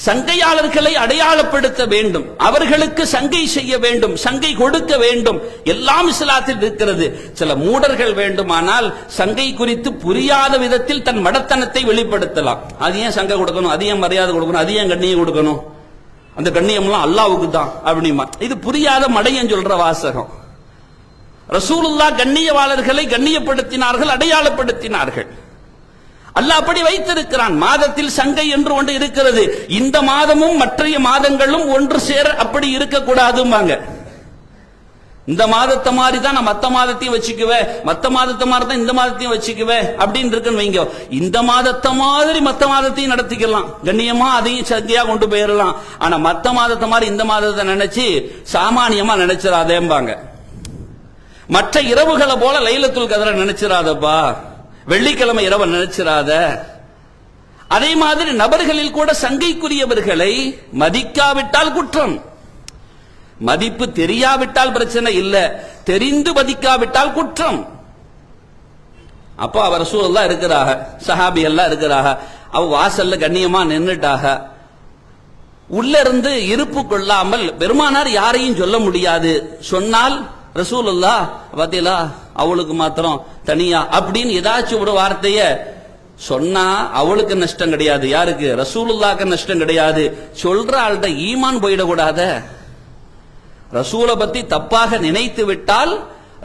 சங்கையாளர்களை அடையாளப்படுத்த வேண்டும், அவர்களுக்கு சங்கை செய்ய வேண்டும், சங்கை கொடுக்க வேண்டும், எல்லாம் இஸ்லாத்தில் இருக்கிறது. சில மூடர்கள் வேண்டுமானால் சங்கை குறித்து புரியாத விதத்தில் தன் மடத்தனத்தை வெளிப்படுத்தலாம். அது ஏன் சங்கை கொடுக்கணும், அது ஏன் மரியாதை கொடுக்கணும், அது ஏன் கண்ணியம் கொடுக்கணும், அந்த கண்ணியம்லாம் அல்லாஹ்வுக்கு தான் அப்படிமா. இது புரியாத மடையன் சொல்ற வாசகம். ரசூலுல்லாஹ் கண்ணியவாளர்களை கண்ணியப்படுத்தினார்கள், அடையாளப்படுத்தினார்கள். அல்லாஹ் அப்படி வைத்திருக்கிறான். மாதத்தில் சங்கை என்று ஒன்று இருக்கிறது. இந்த மாதமும் மற்றைய மாதங்களும் ஒன்று சேர அப்படி இருக்கக்கூடாதும்பாங்க. இந்த மாதத்தை மாதிரி தான் நான் மத்த மாதத்தையும் வச்சுக்குவேன், மத்த மாதத்தை மாதிரி தான் இந்த மாதத்தையும் வச்சுக்குவேன் அப்படின்னு இருக்குன்னு வைங்க. இந்த மாதத்தை மாதிரி மத்த மாதத்தையும் நடத்திக்கலாம், கண்ணியமா அதையும் சங்கையா கொண்டு போயிடலாம். ஆனா மத்த மாதத்தை மாதிரி இந்த மாதத்தை நினைச்சு சாமானியமா நினைச்சிடாதேம்பாங்க. மற்ற இரவுகளை போல லைலத்துல் கத்ர நினைச்சிடாதப்பா, வெள்ளிக்கிழமை இரவு நினைச்சிராத. அதே மாதிரி நபர்களில் கூட சங்கைக்குரியவர்களை மதிக்காவிட்டால் குற்றம். மதிப்பு தெரியாவிட்டால் பிரச்சனை இல்ல, தெரிந்து மதிக்காவிட்டால் குற்றம். அப்ப அவர் ரசூலுல்லாஹ் இருக்கிறாங்க, சஹாபி எல்லாம் இருக்கிறாங்க, அவ வாசல்ல கண்ணியமா நின்னுட்டாக. உள்ள இருந்து இருப்பு கொள்ளாமல் பெருமானார் யாரையும் சொல்ல முடியாது. சொன்னால் ரசூலுல்லாஹ் பாத்தீங்களா அவளுக்கு மாத்திரம் தனியா அப்படின்னு ஏதாச்சும் ஒரு வார்த்தைய சொன்னா அவளுக்கு நஷ்டம் கிடையாது, யாருக்கு, ரசூலுல்லாஹ்க்கு நஷ்டம் கிடையாது. சொல்ற ஆள்கிட்ட ஈமான் போயிடக்கூடாத. ரசூலை பத்தி தப்பாக நினைத்து விட்டால்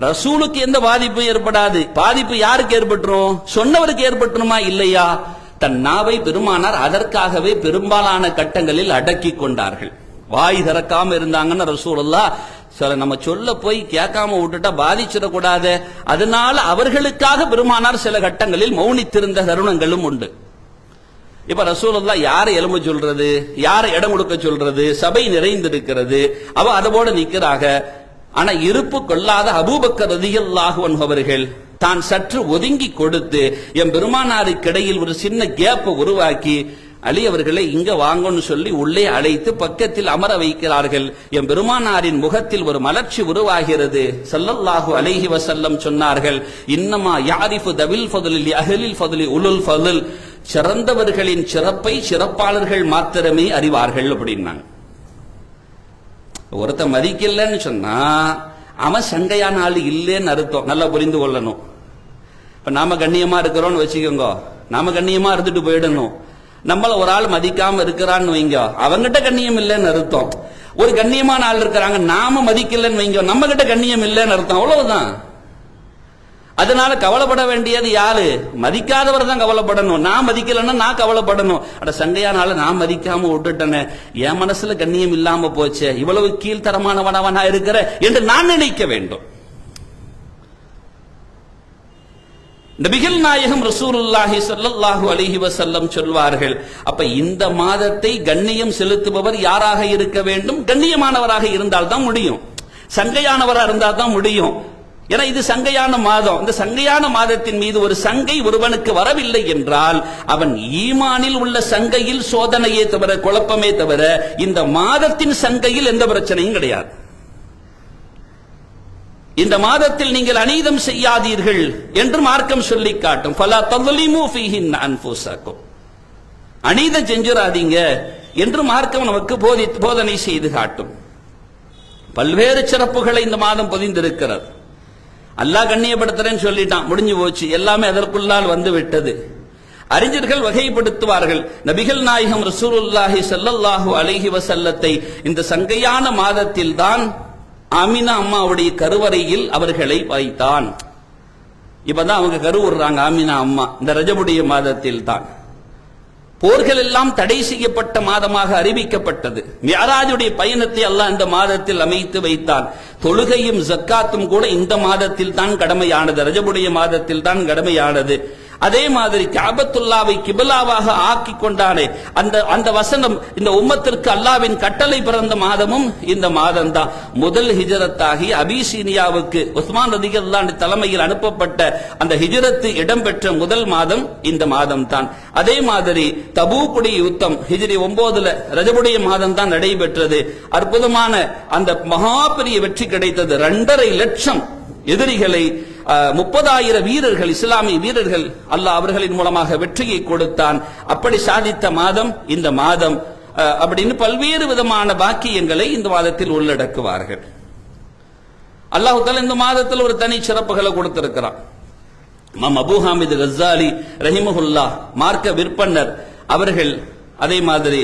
ரசூலுக்கு எந்த பாதிப்பும் ஏற்படாது. பாதிப்பு யாருக்கு ஏற்பட்டுரும், சொன்னவருக்கு ஏற்பட்டுருமா இல்லையா? தன் நாவை பெருமானார் அதற்காகவே பெரும்பாலான கட்டங்களில் அடக்கி கொண்டார்கள். வாய் திறக்காம இருந்தாங்கன்னு ரசூலுல்லாஹ் நம்ம சொல்ல போய் கேட்காம விட்டுட்டா பாதிச்சிடக்கூடாது, அதனால அவர்களுக்காக பெருமானார் சில கட்டங்களில் மௌனித்திருந்த தருணங்களும் உண்டு. இப்ப ரசூலுல்லாஹ் யாரை எலும்ப சொல்றது, யாரை இடம் கொடுக்க சொல்றது, சபை நிறைந்திருக்கிறது, அவ அதோட நிக்கிறாக. ஆனா இருப்பு கொள்ளாத அபூபக்கர் ரலியல்லாஹு அன்ஹு அவர்கள் தான் சற்று ஒதுங்கி கொடுத்து என் பெருமானாருக்கு இடையில் ஒரு சின்ன கேப்பை உருவாக்கி அலி அவர்களை இங்க வாங்கன்னு சொல்லி உள்ளே அழைத்து பக்கத்தில் அமர வைக்கிறார்கள். என் பெருமானாரின் முகத்தில் ஒரு மலர்ச்சி உருவாகிறது. ஸல்லல்லாஹு அலைஹி வஸல்லம் சொன்னார்கள், இன்னமா யாரிஃபு தவில் ஃபதுலில் அஹ்லில் ஃபதுலி உலுல் ஃபதுல், சிறந்தவர்களின் சிறப்பை சிறப்பாளர்கள் மாத்திரமே அறிவார்கள் அப்படின்னாங்க. ஒருத்த மதிக்கலன்னு சொன்னா அவன் சங்கையான ஆள் இல்லைன்னு அர்த்தம், நல்லா புரிந்து கொள்ளணும். இப்ப நாம கண்ணியமா இருக்கிறோம்னு வச்சுக்கோங்க, நாம கண்ணியமா இருந்துட்டு போயிடணும். நம்மள ஒரு ஆள் மதிக்காம இருக்கிறான்னு வைங்க, அவங்கிட்ட கண்ணியம் இல்லைன்னு அர்த்தம். ஒரு கண்ணியமான ஆள் இருக்கிறாங்க, நாம மதிக்கலன்னு வைங்க, நம்ம கிட்ட கண்ணியம் இல்லைன்னு அர்த்தம், அவ்வளவுதான். அதனால கவலைப்பட வேண்டியது யாரு, மதிக்காதவர் தான் கவலைப்படணும். நான் மதிக்கலன்னா நான் கவலைப்படணும். அட சங்கையானால நான் மதிக்காம விட்டுட்டேனே, என் மனசுல கண்ணியம் இல்லாம போச்சே, இவ்வளவு கீழ்த்தரமானவனா இருக்கிற என்று நான் நினைக்க வேண்டும். நபிகள் நாயகம் ரசூலுல்லாஹி ஸல்லல்லாஹு அலைஹி வஸல்லம் சொல்வார்கள், அப்ப இந்த மாதத்தை கண்ணியம் செலுத்துபவர் யாராக இருக்க வேண்டும், கண்ணியமானவராக இருந்தால் தான் முடியும், சங்கையானவராக இருந்தால் தான் முடியும். ஏன்னா இது சங்கையான மாதம். இந்த சங்கையான மாதத்தின் மீது ஒரு சங்கை ஒருவனுக்கு வரவில்லை என்றால் அவன் ஈமானில் உள்ள சங்கையில் சோதனையே தவிர, குழப்பமே தவிர, இந்த மாதத்தின் சங்கையில் எந்த பிரச்சனையும் கிடையாது. இந்த மாதத்தில் நீங்கள் அநீதம் செய்யாதீர்கள் என்று மார்க்கம் சொல்லி காட்டும். ஃபலா தظلموا فيهن انفسكم, அநீதம் செஞ்சிராதீங்க என்று மார்க்கம் நமக்கு போதனை செய்து காட்டும். பல்வேறு சிறப்புகளை இந்த மாதம் பொதிந்திருக்கிறது. அல்லாஹ் கண்ணியப்படுத்துறேன்னு சொல்லிட்டான், முடிஞ்சு போச்சு, எல்லாமே அதற்குள்ளால் வந்து விட்டது. அறிஞர்கள் வகைப்படுத்துவார்கள், நபிகள் நாயகம் ரசூலுல்லாஹி ஸல்லல்லாஹு அலைஹி வஸல்லத்தை இந்த சங்கையான மாதத்தில் தான் ஆமினா அம்மாவுடைய கருவறையில் அவர்களை வைத்தான். இப்பதான் அவங்க கருவுறாங்க ஆமினா அம்மா, இந்த ரஜபுடைய மாதத்தில் தான். போர்கள் எல்லாம் தடை செய்யப்பட்ட மாதமாக அறிவிக்கப்பட்டது. மியராஜுடைய பயணத்தை அல்லாஹ் இந்த மாதத்தில் அமைத்து வைத்தான். தொழுகையும் ஜக்காத்தும் கூட இந்த மாதத்தில் தான் கடமையானது, ரஜபுடைய மாதத்தில் தான் கடமையானது. அதே மாதிரி கஅபத்துல்லாவை கிபிலாவாக ஆக்கி கொண்டானே அந்த வசனம் இந்த உம்மத்திற்கு அல்லாஹ்வின் கட்டளை பிறந்த மாதமும் இந்த மாதம் தான். முதல் ஹிஜ்ரத்தாகி அபிசீனியாவுக்கு உஸ்மான் ரலியல்லாஹு அன்ஹு தலைமையில் அனுப்பப்பட்ட அந்த ஹிஜ்ரத்து இடம்பெற்ற முதல் மாதம் இந்த மாதம் தான். அதே மாதிரி தபூக்குடைய யுத்தம் ஹிஜ்ரி 9 ரஜபுடைய மாதம் தான் நடைபெற்றது. அற்புதமான அந்த மகா பெரிய வெற்றி கிடைத்தது. 2.5 லட்சம் எதிரிகளை 30,000 வீரர்கள், இஸ்லாமிய வீரர்கள், அல்லாஹ் அவர்களின் மூலமாக வெற்றியை கொடுத்தான். அப்படி சாதித்த மாதம் இந்த மாதம் அப்படின்னு பல்வேறு விதமான பாக்கியங்களை இந்த மாதத்தில் உள்ளடக்குவார்கள். அல்லாஹ் தஆலா இந்த மாதத்தில் ஒரு தனி சிறப்புகளை கொடுத்திருக்கிறான். இமாம் அபூ ஹாமித் கஸ்ஸாலி ரஹிமஹுல்லாஹ் மார்க்க விற்பன்னர் அவர்கள் அதே மாதிரி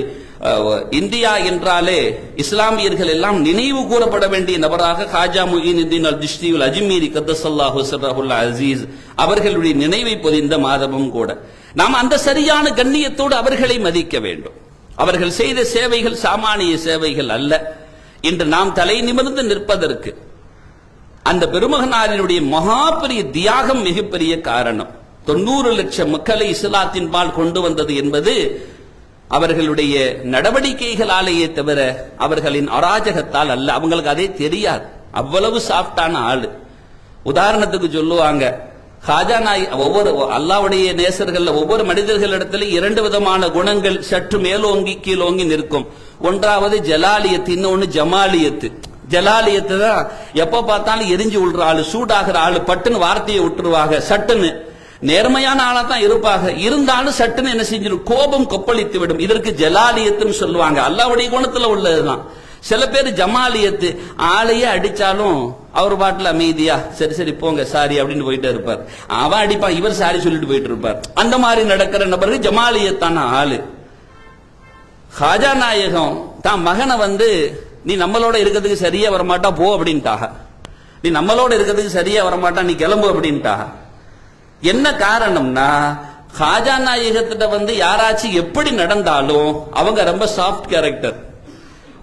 இந்தியா என்றாலே இஸ்லாமியர்கள் எல்லாம் நினைவு கூறப்பட வேண்டிய நபராக காஜா முஈனுத்தீன் அல் திஷ்தியுல் அஜ்மீரி கத்தஸல்லாஹு சிர்ரஹுல் அஸீஸ் அவர்களுடைய நினைவை பொதிந்த மாதமும் கூட. நாம் அந்த சரியான கண்ணியத்தோடு அவர்களை மதிக்க வேண்டும். அவர்கள் செய்த சேவைகள் சாமானிய சேவைகள் அல்ல. இன்று நாம் தலை நிமிர்ந்து நிற்பதற்கு அந்த பெருமகனாரினுடைய மகா பெரிய தியாகம் மிகப்பெரிய காரணம். 90 லட்சம் மக்களை இஸ்லாத்தின் பால் கொண்டு வந்தது என்பது அவர்களுடைய நடவடிக்கைகளாலேயே தவிர அவர்களின் அராஜகத்தால் அல்ல. அவங்களுக்கு அதே தெரியாது. அவ்வளவு சாஃப்டான ஆளு. உதாரணத்துக்கு சொல்லுவாங்க, காஜா நாய் ஒவ்வொரு அல்லாஹ்வுடைய நேசர்கள் ஒவ்வொரு மனிதர்களிடத்திலும் 2 விதமான குணங்கள் சற்று மேலோங்கி கீழோங்கி நிற்கும். ஒன்றாவது ஜலாலியத்து, இன்னொன்னு ஜமாலியத்து. ஜலாலியத்து தான் எப்ப பார்த்தாலும் எரிஞ்சு விடுற ஆளு, சூடாகிற ஆளு, பட்டுன்னு வார்த்தையை விட்டுருவாங்க. சட்டுன்னு நேர்மையான ஆளா தான் இருப்பாங்க, இருந்தாலும் சட்டுன்னு என்ன செஞ்சிடும், கோபம் கொப்பளித்து விடும். இதற்கு ஜலாலியத்துன்னு சொல்லுவாங்க. அல்லாஹ்வுடைய குணத்துல உள்ளதுதான். சில பேர் ஜமாலியத்து, ஆளையே அடிச்சாலும் அவர் பாட்டுல அமைதியா சரி சரி போங்க சாரி அப்படின்னு போயிட்டு இருப்பார். அவன் அடிப்பான், இவர் சாரி சொல்லிட்டு போயிட்டு இருப்பார். அந்த மாதிரி நடக்கிற நபருக்கு ஜமாலியத்தான ஆளு. காஜா நாயகம் தான் மகனை நீ நம்மளோட இருக்கிறதுக்கு சரியா வரமாட்டா போ அப்படின்ட்டாக. நீ நம்மளோட இருக்கிறதுக்கு சரியா வரமாட்டா நீ கிளம்பு அப்படின்ட்டாக. என்ன காரணம்னா, காஜா நாயகத்திட்ட யாராச்சும் எப்படி நடந்தாலும் அவங்க ரொம்ப சாஃப்ட் கேரக்டர்,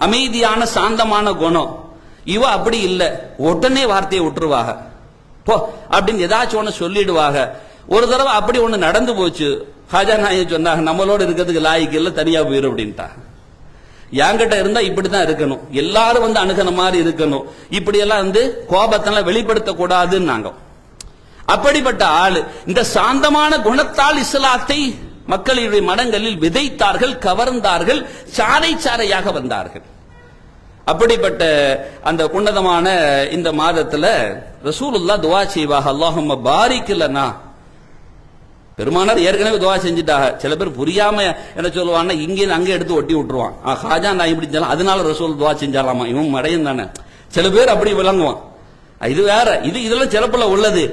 அமைதியான சாந்தமான குணம். இவ அப்படி இல்ல, உடனே வார்த்தையை விட்டுருவாங்க. போ அப்படின்னு ஏதாச்சும் ஒண்ணு சொல்லிடுவாங்க. ஒரு தடவை அப்படி ஒண்ணு நடந்து போச்சு. காஜா நாயகம் சொன்னாங்க, நம்மளோட இருக்கிறதுக்கு லாய்க்கு இல்ல, தனியா போயிரு அப்படின்ட்டா. என்கிட்ட இருந்தா இப்படிதான் இருக்கணும், எல்லாரும் அணுகின மாதிரி இருக்கணும், இப்படி எல்லாம் கோபத்தெல்லாம் வெளிப்படுத்த கூடாதுன்னு. அப்படிப்பட்ட ஆளு இந்த சாந்தமான குணத்தால் இஸ்லாத்தை மக்களுடைய மனங்களில் விதைத்தார்கள், கவர்ந்தார்கள், சாறை சாறையாக வந்தார்கள். அப்படிப்பட்ட அந்த உன்னதமான இந்த மாதத்துல ரசூலுல்லாஹ் துஆ செய்வாக, அல்லாஹும்ம பாரிக் லனா. பெருமானார் ஏற்கனவே துஆ செஞ்சுட்டாங்க. சில பேர் புரியாம என்ன சொல்லுவான்னா, இங்கே அங்கே எடுத்து ஒட்டி விட்டுருவான். ஹாஜா நான் இப்படி செஞ்சாலும் அதனால ரசூல் துஆ செஞ்சாலாமா, இவன் மடையும் தானே. சில பேர் அப்படி விளங்குவான். இது வேற, இதெல்லாம் சிறப்புல உள்ளது.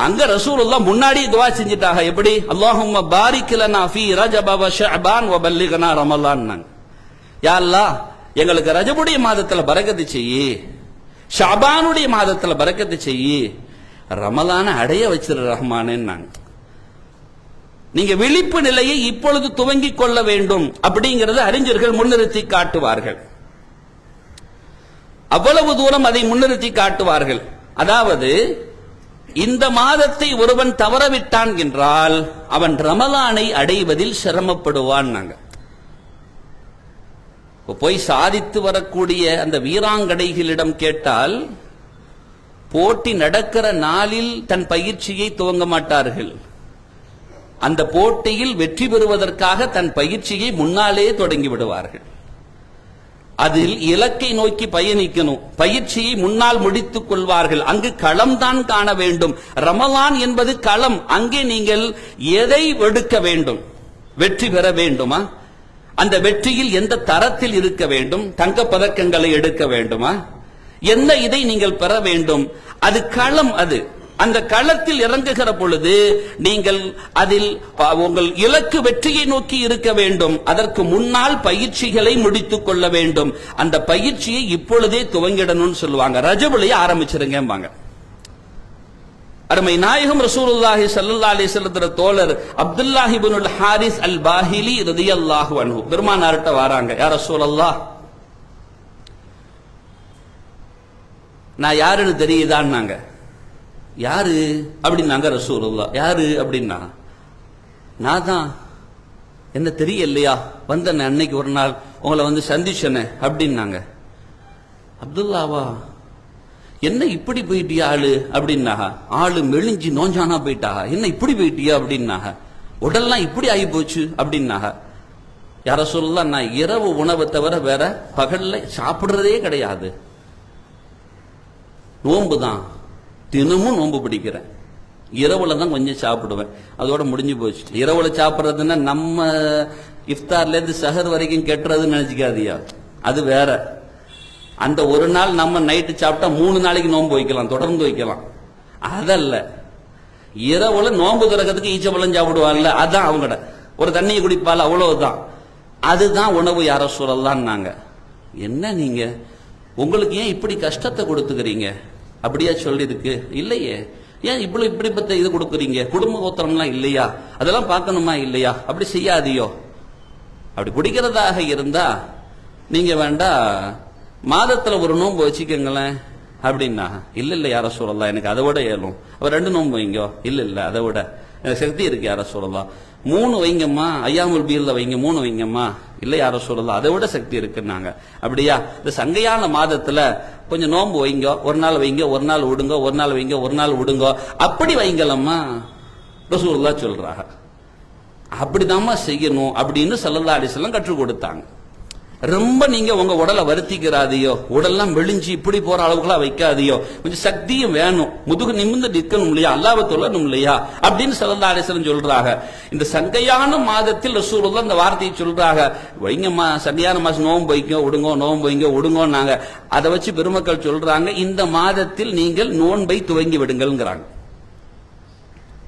அங்க ரசூலுல்லாஹ் முன்னாடி துஆ செஞ்சிட்டாங்க. எப்படி? அல்லாஹும்ம பாரிக் லனா ஃபீ ரஜப வ ஷஅபான் வ பல்லிக்னா ரமலான். யா அல்லாஹ், எங்களுக்கு ரஜபுடைய மாதத்துல பரக்கத்து செய்யி, ஷஅபானுடைய மாதத்துல பரக்கத்து செய்யி, ரமலான அடைய வச்சிரு ரஹ்மானேன்னாங்க. நீங்க விழிப்பு நிலையை இப்பொழுது துவங்கிக் கொள்ள வேண்டும் அப்படிங்கறது அறிஞர்கள் முன்னிறுத்தி காட்டுவார்கள். அவ்வளவு தூரம் அதை முன்னிறுத்தி காட்டுவார்கள். அதாவது இந்த மாதத்தை ஒருவன் தவறவிட்டான் என்றால் அவன் ரமலானை அடைவதில் சிரமப்படுவான். போய் சாதித்து வரக்கூடிய அந்த வீராங்கனைகளிடம் கேட்டால், போட்டி நடக்கிற நாளில் தன் பயிற்சியை துவங்க மாட்டார்கள். அந்த போட்டியில் வெற்றி பெறுவதற்காக தன் பயிற்சியை முன்னாலே தொடங்கி விடுவார்கள். அதில் இலக்கை நோக்கி பயணிக்கணும், பயிற்சியை முன்னால் முடித்துக் கொள்வார்கள். அங்கு களம் தான் காண வேண்டும். ரமலான் என்பது களம். அங்கே நீங்கள் எதை எடுக்க வேண்டும்? வெற்றி பெற வேண்டுமா? அந்த வெற்றியில் எந்த தரத்தில் இருக்க வேண்டும்? தங்க பதக்கங்களை எடுக்க வேண்டுமா? என்ன இதை நீங்கள் பெற வேண்டும்? அது களம். அது அந்த களத்தில் இறங்குகிற பொழுது நீங்கள் அதில் உங்கள் இலக்கு வெற்றியை நோக்கி இருக்க வேண்டும். அதற்கு முன்னால் பயிற்சிகளை முடித்துக் கொள்ள வேண்டும். அந்த பயிற்சியை இப்பொழுதே துவங்கிடணும்னு சொல்லுவாங்க. ரஜபுலையே ஆரம்பிச்சிருங்க. அருமை நாயகம் ரசூலுல்லாஹி ஸல்லல்லாஹு அலைஹி வஸல்லம் தோழர் அப்துல்லாஹ் இப்னுல் ஹாரிஸ் அல் பாஹிலி ரலியல்லாஹு அன்ஹு பெருமானார்ட்ட வராங்க. யா ரசூலல்லாஹ், நான் யாருன்னு தெரியுதான்னாங்க. யாரு அப்படின்னாங்க ரசூலுல்லாஹ். யாரு அப்படின்னா, நான் தான் என்ன தெரியலையா வந்தேன் அன்னைக்கு ஒரு நாள் உங்களை வந்து சந்திச்சனே அப்படின்னாங்க. அப்துல்லாவா, என்ன இப்படி போயிட்டியா ஆளு அப்படின்னாக. ஆளு மெலிஞ்சி நோஞ்சானா போயிட்டாக. என்ன இப்படி போயிட்டியா அப்படின்னாக. உடல்லாம் இப்படி ஆகி போச்சு அப்படின்னாக. யார சொல்லலாம், நான் இரவு உணவை தவிர வேற பகல்ல சாப்பிடுறதே கிடையாது, நோன்பு தான், தினமும் நோன்பு பிடிக்கிறேன், இரவுல தான் கொஞ்சம் சாப்பிடுவேன், அதோட முடிஞ்சு போச்சு. இரவுல சாப்பிடுறதுன்னா நம்ம இஃப்தார்ல இருந்து சஹர் வரைக்கும் கெட்டுறதுன்னு நினைச்சுக்காதியா, அது வேற. அந்த ஒரு நாள் நம்ம நைட்டு சாப்பிட்டா 3 நாளைக்கு நோன்பு வைக்கலாம், தொடர்ந்து வைக்கலாம். அதல்ல, இரவுல நோன்பு திறக்கிறதுக்கு ஈச்சப்பழம் சாப்பிடுவாங்கல்ல, அதான் அவங்கட. ஒரு தண்ணியை குடிப்பால், அவ்வளவுதான். அதுதான் உணவு யார சொல்லலான்னாங்க. என்ன நீங்க உங்களுக்கு ஏன் இப்படி கஷ்டத்தை கொடுத்துக்கிறீங்க அப்படியா சொல்லிருக்கு? இல்லையே. ஏன் இப்படிப்பட்ட இது கொடுக்குறீங்க? குடும்ப கோத்திரம்லாம் இல்லையா? அதெல்லாம் பார்க்கணுமா இல்லையா? அப்படி செய்யாதியோ. அப்படி பிடிக்கிறதாக இருந்தா நீங்க வேண்டா மாதத்துல ஒரு நோன்பு வச்சுக்கங்களேன் அப்படின்னா. இல்ல யார சொல்லலாம், எனக்கு அதை விட ஏழும். அவர் 2 நோன்பு வைங்கோ. இல்ல அதை விட எனக்கு சக்தி இருக்கு யார சொல்லலாம். 3 வைங்கம்மா, ஐயாமுல் பீர்ல வைங்க, 3 வைங்கம்மா. இல்ல யார சொல்லலாம், அதை விட சக்தி இருக்குன்னாங்க. அப்படியா, இந்த சங்கையான மாதத்துல கொஞ்சம் நோன்பு வைங்க, ஒரு நாள் வைங்க, ஒரு நாள் விடுங்க, ஒரு நாள் வைங்க, ஒரு நாள் விடுங்க, அப்படி வைங்கலம்மா ரசூலுல்லாஹ் சொல்றாங்க. அப்படிதாம்மா செய்யணும் அப்படின்னு ஸல்லல்லாஹு அலைஹி வஸல்லம் கற்றுக் கொடுத்தாங்க. ரொம்ப நீங்க உங்க உடலை வருத்திக்கிறாதியோ, உடல்லாம் வெளிஞ்சு இப்படி போற அளவுக்குலாம் வைக்காதியோ, கொஞ்சம் சக்தியும் வேணும், முதுகு நிமிர்ந்து நிற்கணும் இல்லையா, அல்லாஹ்வை தொழணும் இல்லையா அப்படின்னு ஸல்லல்லாஹு அலைஹி வஸல்லம் சொல்றாங்க. இந்த சங்கையான மாதத்தில் ரசூலுல்லாஹ் இந்த வார்த்தையை சொல்றாங்க. வைங்கம்மா, சங்கையான மாசம் நோன்பு வைங்க விடுங்க, நோன்பு வைங்க விடுங்கன்னாங்க. அதை வச்சு பெருமக்கள் சொல்றாங்க, இந்த மாதத்தில் நீங்கள் நோன்பை துவங்கி விடுங்கள்ங்கிறாங்க.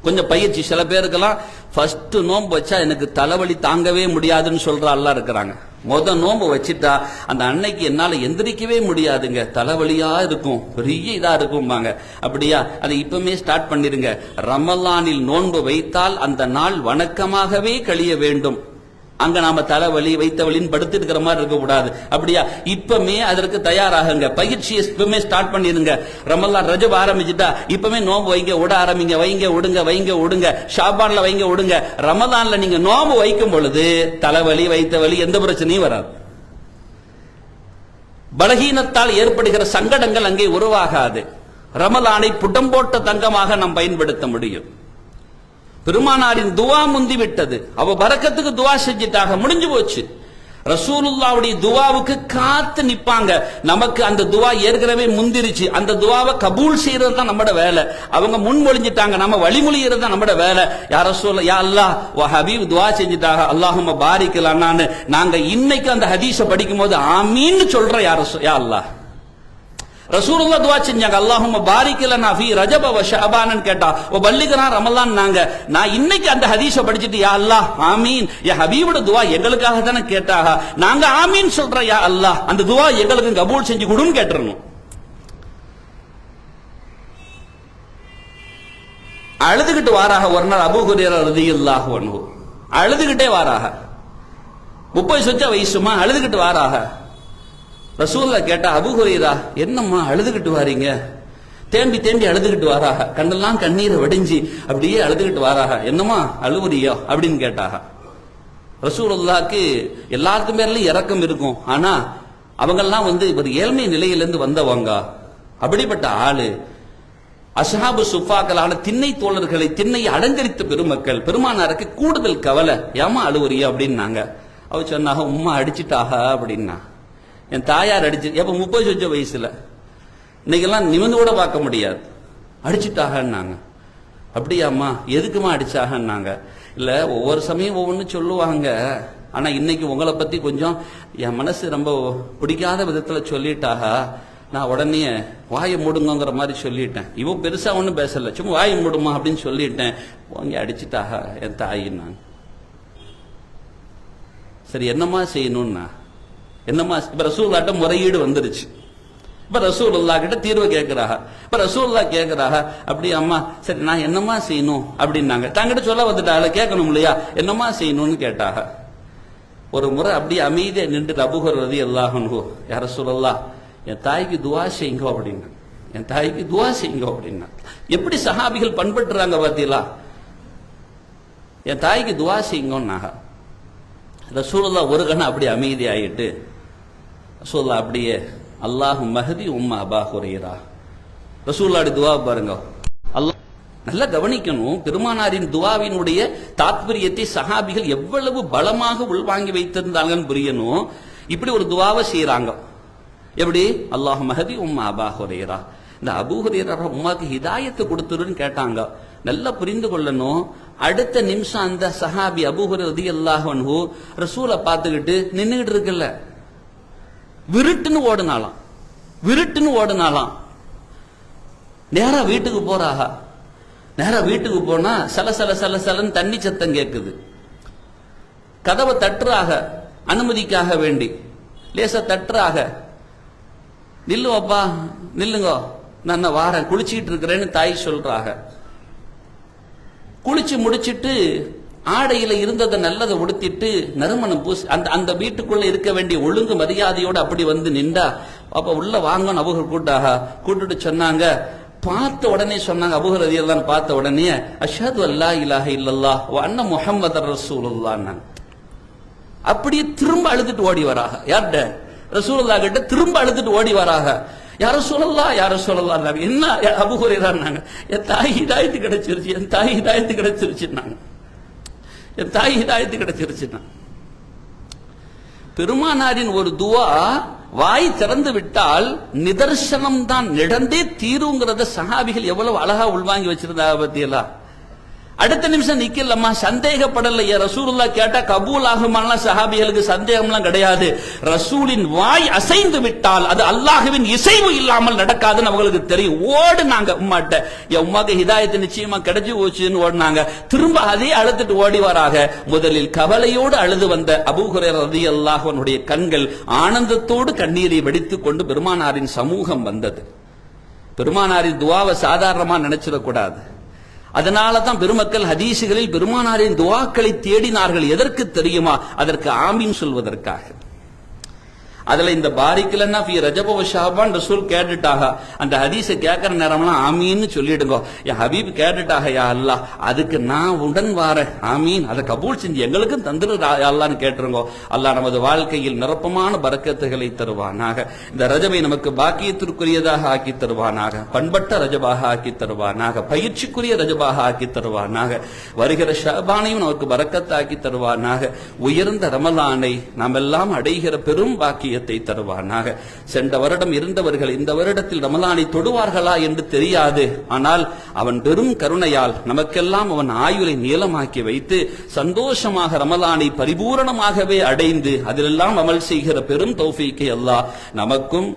கொஞ்சம் பயிற்சி. சில பேருக்கெல்லாம் ஃபர்ஸ்ட் நோன்பு வச்சா எனக்கு தலைவலி தாங்கவே முடியாதுன்னு சொல்ற எல்லாம் இருக்கிறாங்க. நோன்பு வச்சுட்டா அந்த அன்னைக்கு என்னால எந்திரிக்கவே முடியாதுங்க, தலைவலியா இருக்கும், பெரிய இதா இருக்கும்பாங்க. அப்படியா, அதை இப்பவுமே ஸ்டார்ட் பண்ணிருங்க. ரமலானில் நோன்பு வைத்தால் அந்த நாள் வணக்கமாகவே கழிய வேண்டும். அங்க நாம தலைவலி வைத்த வலின்னு படுத்து இருக்கிற மாதிரி இருக்க கூடாது. அப்படியா, இப்பமே அதற்கு தயாராகுங்க. பயிற்சியை இப்பவுமே ஸ்டார்ட் பண்ணிருங்க. ரமலான் ரஜப் ஆரம்பிச்சுட்டா இப்பவுமே நோன்பு வைங்க, விட ஆரம்பிங்க. வைங்க விடுங்க, வைங்க விடுங்க. ஷாபான்ல வைங்க விடுங்க. ரமலான்ல நீங்க நோன்பு வைக்கும் பொழுது தலைவலி வைத்த வலி எந்த பிரச்சனையும் வராது. பலகீனத்தால் ஏற்படுகிற சங்கடங்கள் அங்கே உருவாகாது. ரமலானை புடம் போட்ட தங்கமாக நாம் பயன்படுத்த முடியும். பெருமானாரின் துவா முந்தி விட்டது. அவ பரக்கத்துக்கு துவா செஞ்சிட்டாங்க, முடிஞ்சு போச்சு. ரசூலுல்லாவுடைய துவாவுக்கு காத்து நிப்பாங்க. நமக்கு அந்த துவா ஏற்கனவே முந்திருச்சு. அந்த துவாவை கபூல் செய்யறது தான் நம்மட வேலை. அவங்க முன்மொழிஞ்சிட்டாங்க, நம்ம வழிமொழிகிறது தான் நம்மட வேலை. யா ரசூல், யா அல்லாஹ், வ ஹபீப் துவா செஞ்சிட்டாங்க, அல்லாஹும்ம பாரிக்கலான்னு நாங்க இன்னைக்கு அந்த ஹதீஸை படிக்கும் போது ஆமீன்னு சொல்றோம். யா அல்லாஹ், ரசூலுல்லாஹ் துஆ செஞ்சாங்க, அல்லாஹும்ம பாரிக் லனா ஃபீ ரஜப வ ஷஅபான் கேட்டா, வ பல்லிகனா ரமலான் நாங்க. நான் இன்னைக்கு அந்த ஹதீஸை படிச்சிட்டு யா அல்லாஹ் ஆமீன், யா ஹபீபோட துஆ எங்களுக்காக தானே கேட்டாங்க, நாங்க ஆமீன் சொல்றோம். யா அல்லாஹ், அந்த துஆ எங்களுக்கு கபூல் செஞ்சு கொடுன்னு கேட்டுறணும். அழுதுகிட்டு வாராக. ஒரு நாள் அபூ ஹுரைரா ரலியல்லாஹு அன்ஹு அழுதுகிட்டே வாராக. 30 சொச்ச வயசுமா, அழுதுகிட்டு வாராக. ரசூலுல்லாஹ் கேட்டா, அபூ ஹுரைரா என்னம்மா அழுதுகிட்டு வாரீங்க? தேம்பி தேம்பி அழுதுகிட்டு வாராக. கண்ணெல்லாம் கண்ணீரை வடிஞ்சி அப்படியே அழுதுகிட்டு வாராக. என்னம்மா அழுவுறியோ அப்படின்னு கேட்டாக. ரசூலுல்லாஹ்க்கு எல்லாருக்கும் பேர்லயும் இரக்கம் இருக்கும். ஆனா அவங்கெல்லாம் ஒரு ஏழ்மை நிலையிலிருந்து வந்தவங்க. அப்படிப்பட்ட ஆளு அஸ்ஹாபு சுஃபாக்களான திண்ணை தோழர்களை, திண்ணை அலங்கரித்த பெருமக்கள். பெருமானாருக்கு கூடுதல் கவலை. ஏமா அழுவுறியோ அப்படின்னாங்க. அவ சொன்னாக, உம்மா அடிச்சுட்டாக அப்படின்னா. என் தாயார் அடிச்சு, எப்ப 30 சொச்ச வயசுல, இன்னைக்கெல்லாம் நிமிந்து கூட பார்க்க முடியாது. அடிச்சுட்டாகன்னாங்க. அப்படியாம்மா, எதுக்குமா அடிச்சாகன்னாங்க. இல்ல, ஒவ்வொரு சமயம் ஒவ்வொன்னு சொல்லுவாங்க. ஆனா இன்னைக்கு உங்களை பத்தி கொஞ்சம் என் மனசு ரொம்ப பிடிக்காத விதத்துல சொல்லிட்டாக. நான் உடனே வாயை மூடுங்கிற மாதிரி சொல்லிட்டேன். இவன் பெருசா ஒன்னும் பேசல, சும்மா வாயை மூடுமா அப்படின்னு சொல்லிட்டேன். வாங்கி அடிச்சுட்டாக என் தாயின்னாங்க. சரி, என்னமா செய்யணும்னா, என்னமா? இப்ப ரசூலுல்லாஹ்ட்ட முறையீடு வந்துருச்சு. இப்ப ரசூலுல்லாஹ் கிட்ட தீர்வு கேட்கிறாங்க. இப்ப ரசூலுல்லாஹ் கேட்கிறாங்க, அப்படி அம்மா சரி நான் என்னமா செய்யணும் அப்படின்னாங்க. தங்கிட்ட சொல்ல வந்துட்டாங்க, கேட்கணும் இல்லையா, என்னமா செய்யணும்னு கேட்டாங்க. ஒரு முறை அப்படியே அமைதியா நின்று அபூ ஹுரைரா ரலியல்லாஹு அன்ஹு, யா ரசூலல்லாஹ் என் தாய்க்கு துஆ செய்யுங்க அப்படின்னா. என் தாய்க்கு துஆ செய்யுங்க அப்படின்னா. எப்படி சஹாபிகள் பண்பட்டுறாங்க பாத்தீங்களா? என் தாய்க்கு துவா செய்யுங்கன்னாங்க. ரசூலுல்லாஹ் ஒரு கணம் அப்படி அமைதி ஆயிட்டு ரசூலுல்லாஹ் அப்படியே அல்லாஹு மஹதி உம்மா அபா ஹுரைரா. ரசூலுல்லாஹ்வுடைய துவா பாருங்க. அல்லாஹ் நல்லா கவனிக்கணும். பெருமானாரின் துவாவினுடைய தாத்பரியத்தை சஹாபிகள் எவ்வளவு பலமாக உள்வாங்கி வைத்திருந்தாங்கன்னு புரியணும். இப்படி ஒரு துவாவை செய்யறாங்க. எப்படி? அல்லாஹ் மஹதி உம்மா அபா ஹுரைரா. இந்த அபூ ஹுரைரா உம்மாக்கு ஹிதாயத்தை கொடுத்துருன்னு கேட்டாங்க. நல்லா புரிந்து கொள்ளணும். அடுத்த நிமிஷம் அந்த சஹாபி அபூ ஹுரைரா ரலியல்லாஹு அன்ஹு ரசூலை பார்த்துக்கிட்டு நின்றுகிட்டு இருக்குல்ல, விருட்டுன்னு ஓடுனாலாம். நேரா வீட்டுக்கு போறாக. நேரா வீட்டுக்கு போனா சலன்னு தண்ணி சத்தம் கேட்குது. கதவை தட்டுறாக, அனுமதிக்காக வேண்டி லேசா தட்டுறாக. நில்லுவாப்பா, நில்லுங்க, நான் வாரேன், குளிச்சுக்கிட்டு இருக்கிறேன்னு தாய் சொல்றாங்க. குளிச்சு முடிச்சிட்டு ஆடையில இருந்ததை நல்லதை உடுத்திட்டு நறுமணம் பூசி அந்த வீட்டுக்குள்ள இருக்க வேண்டிய ஒழுங்கு மரியாதையோட அப்படி வந்து நின்றா. அப்ப உள்ள வாங்கன்னு அபூஹர் கூட்டுட்டு சொன்னாங்க. பார்த்த உடனே சொன்னாங்க, அபூ ஹுரைரா ரலியல்லாஹு பார்த்த உடனே அஷ்ஹது அல்லா இலாஹ இல்லல்லாஹ் வ அன்ன முஹம்மதர் ரசூலுல்லாஹ். அப்படியே திரும்ப அழுதுட்டு ஓடி வராங்க. யார்கிட்ட? ரசூலுல்லாஹ் கிட்ட திரும்ப அழுதுட்டு ஓடி வராங்க. யார சொல்லலாம், யார சொல்லலாம். என்ன அபூ ஹுரைரான்னாங்க, என் தாய் ஹிதாயத்து கிடைச்சிருச்சு, என் தாய் ஹிதாயத்து கிடைச்சிருச்சுன்னாங்க. என் தாய் ஹிதாயத்து கிடைச்சிருச்சுன்னா. பெருமானாரின் ஒரு துவா வாய் திறந்து விட்டால் நிதர்சனம் தான் நடந்தே தீருங்கிறத சஹாபிகள் எவ்வளவு அழகா உள்வாங்கி வச்சிருந்தாங்க பத்தியெல்லாம். அடுத்த நிமிஷம் நிக்கலம்மா, சந்தேகப்படலையே. ரசூலுல்லாஹ் கேட்டா கபூல் ஆகுமானா சஹாபிகளுக்கு சந்தேகம்லாம் கிடையாது. ரசூலின் வாய் அசைந்து விட்டால் அது அல்லாஹ்வின் இசைவு இல்லாமல் நடக்காதுன்னு அவங்களுக்கு தெரியும். ஓடுனாங்க உம்மாட்ட, என் உம்மாக்கு ஹிதாயத்து நிச்சயமா கிடைச்சு போச்சுன்னு ஓடினாங்க. திரும்ப அதே அழுத்துட்டு ஓடி வராக. முதலில் கவலையோடு அழுது வந்த அபூ ஹுரைரா ரலியல்லாஹு அன்ஹுடைய கண்கள் ஆனந்தத்தோடு கண்ணீரை வடித்துக் கொண்டு பெருமானாரின் சமூகம் வந்தது. பெருமானாரின் துவாவை சாதாரணமா நினைச்சிடக்கூடாது. அதனால தான் பெருமக்கள் ஹதீசுகளில் பெருமானாரின் துஆக்களை தேடினார்கள். எதற்கு தெரியுமா? அதற்கு ஆமீன் சொல்வதற்காக. அதுல இந்த பாரிக்கலன்னா ஃபீ ரஜப வ ஷஅபான் ரசூல் கேட்டுட்டாக. அந்த ஹதீஸை கேட்கிற நேரம்லாம் ஆமீன்னு சொல்லிடுங்க. யா ஹபீப் கேட்டுட்டாக, யா அல்லாஹ் அதுக்கு நான் உடன் வாரேன், ஆமீன், அதை கபூல் செஞ்சு எங்களுக்கும் தந்துரு அல்லாஹ்னு கேட்டுருங்க. அல்லாஹ் நமது வாழ்க்கையில் நிரப்பமான பரக்கத்துகளை தருவானாக. இந்த ரஜபை நமக்கு பாக்கியத்திற்குரியதாக ஆக்கி தருவானாக. பண்பட்ட ரஜபாக ஆக்கி தருவானாக. பயிற்சிக்குரிய ரஜபாக ஆக்கி தருவானாக. வருகிற ஷஅபானையும் நமக்கு பரக்கத்தாக்கி தருவானாக. உயர்ந்த ரமலானை நாம் எல்லாம் அடைகிற பெரும் பாக்கிய தருவானாக. சென்ற வருடம் இருந்தவர்கள் இந்த வருடத்தில் ரமலானை தொடுவார்களா என்று தெரியாது. ஆனால் அவன் பெரும் கருணையால் நமக்கெல்லாம் அவன் ஆயுளை நீளமாக்கி வைத்து சந்தோஷமாக ரமலானை பரிபூரணமாகவே அடைந்து அதிலெல்லாம் அமல் செய்கிற பெரும் தௌஃபீக்கை அல்லாஹ் நமக்கும்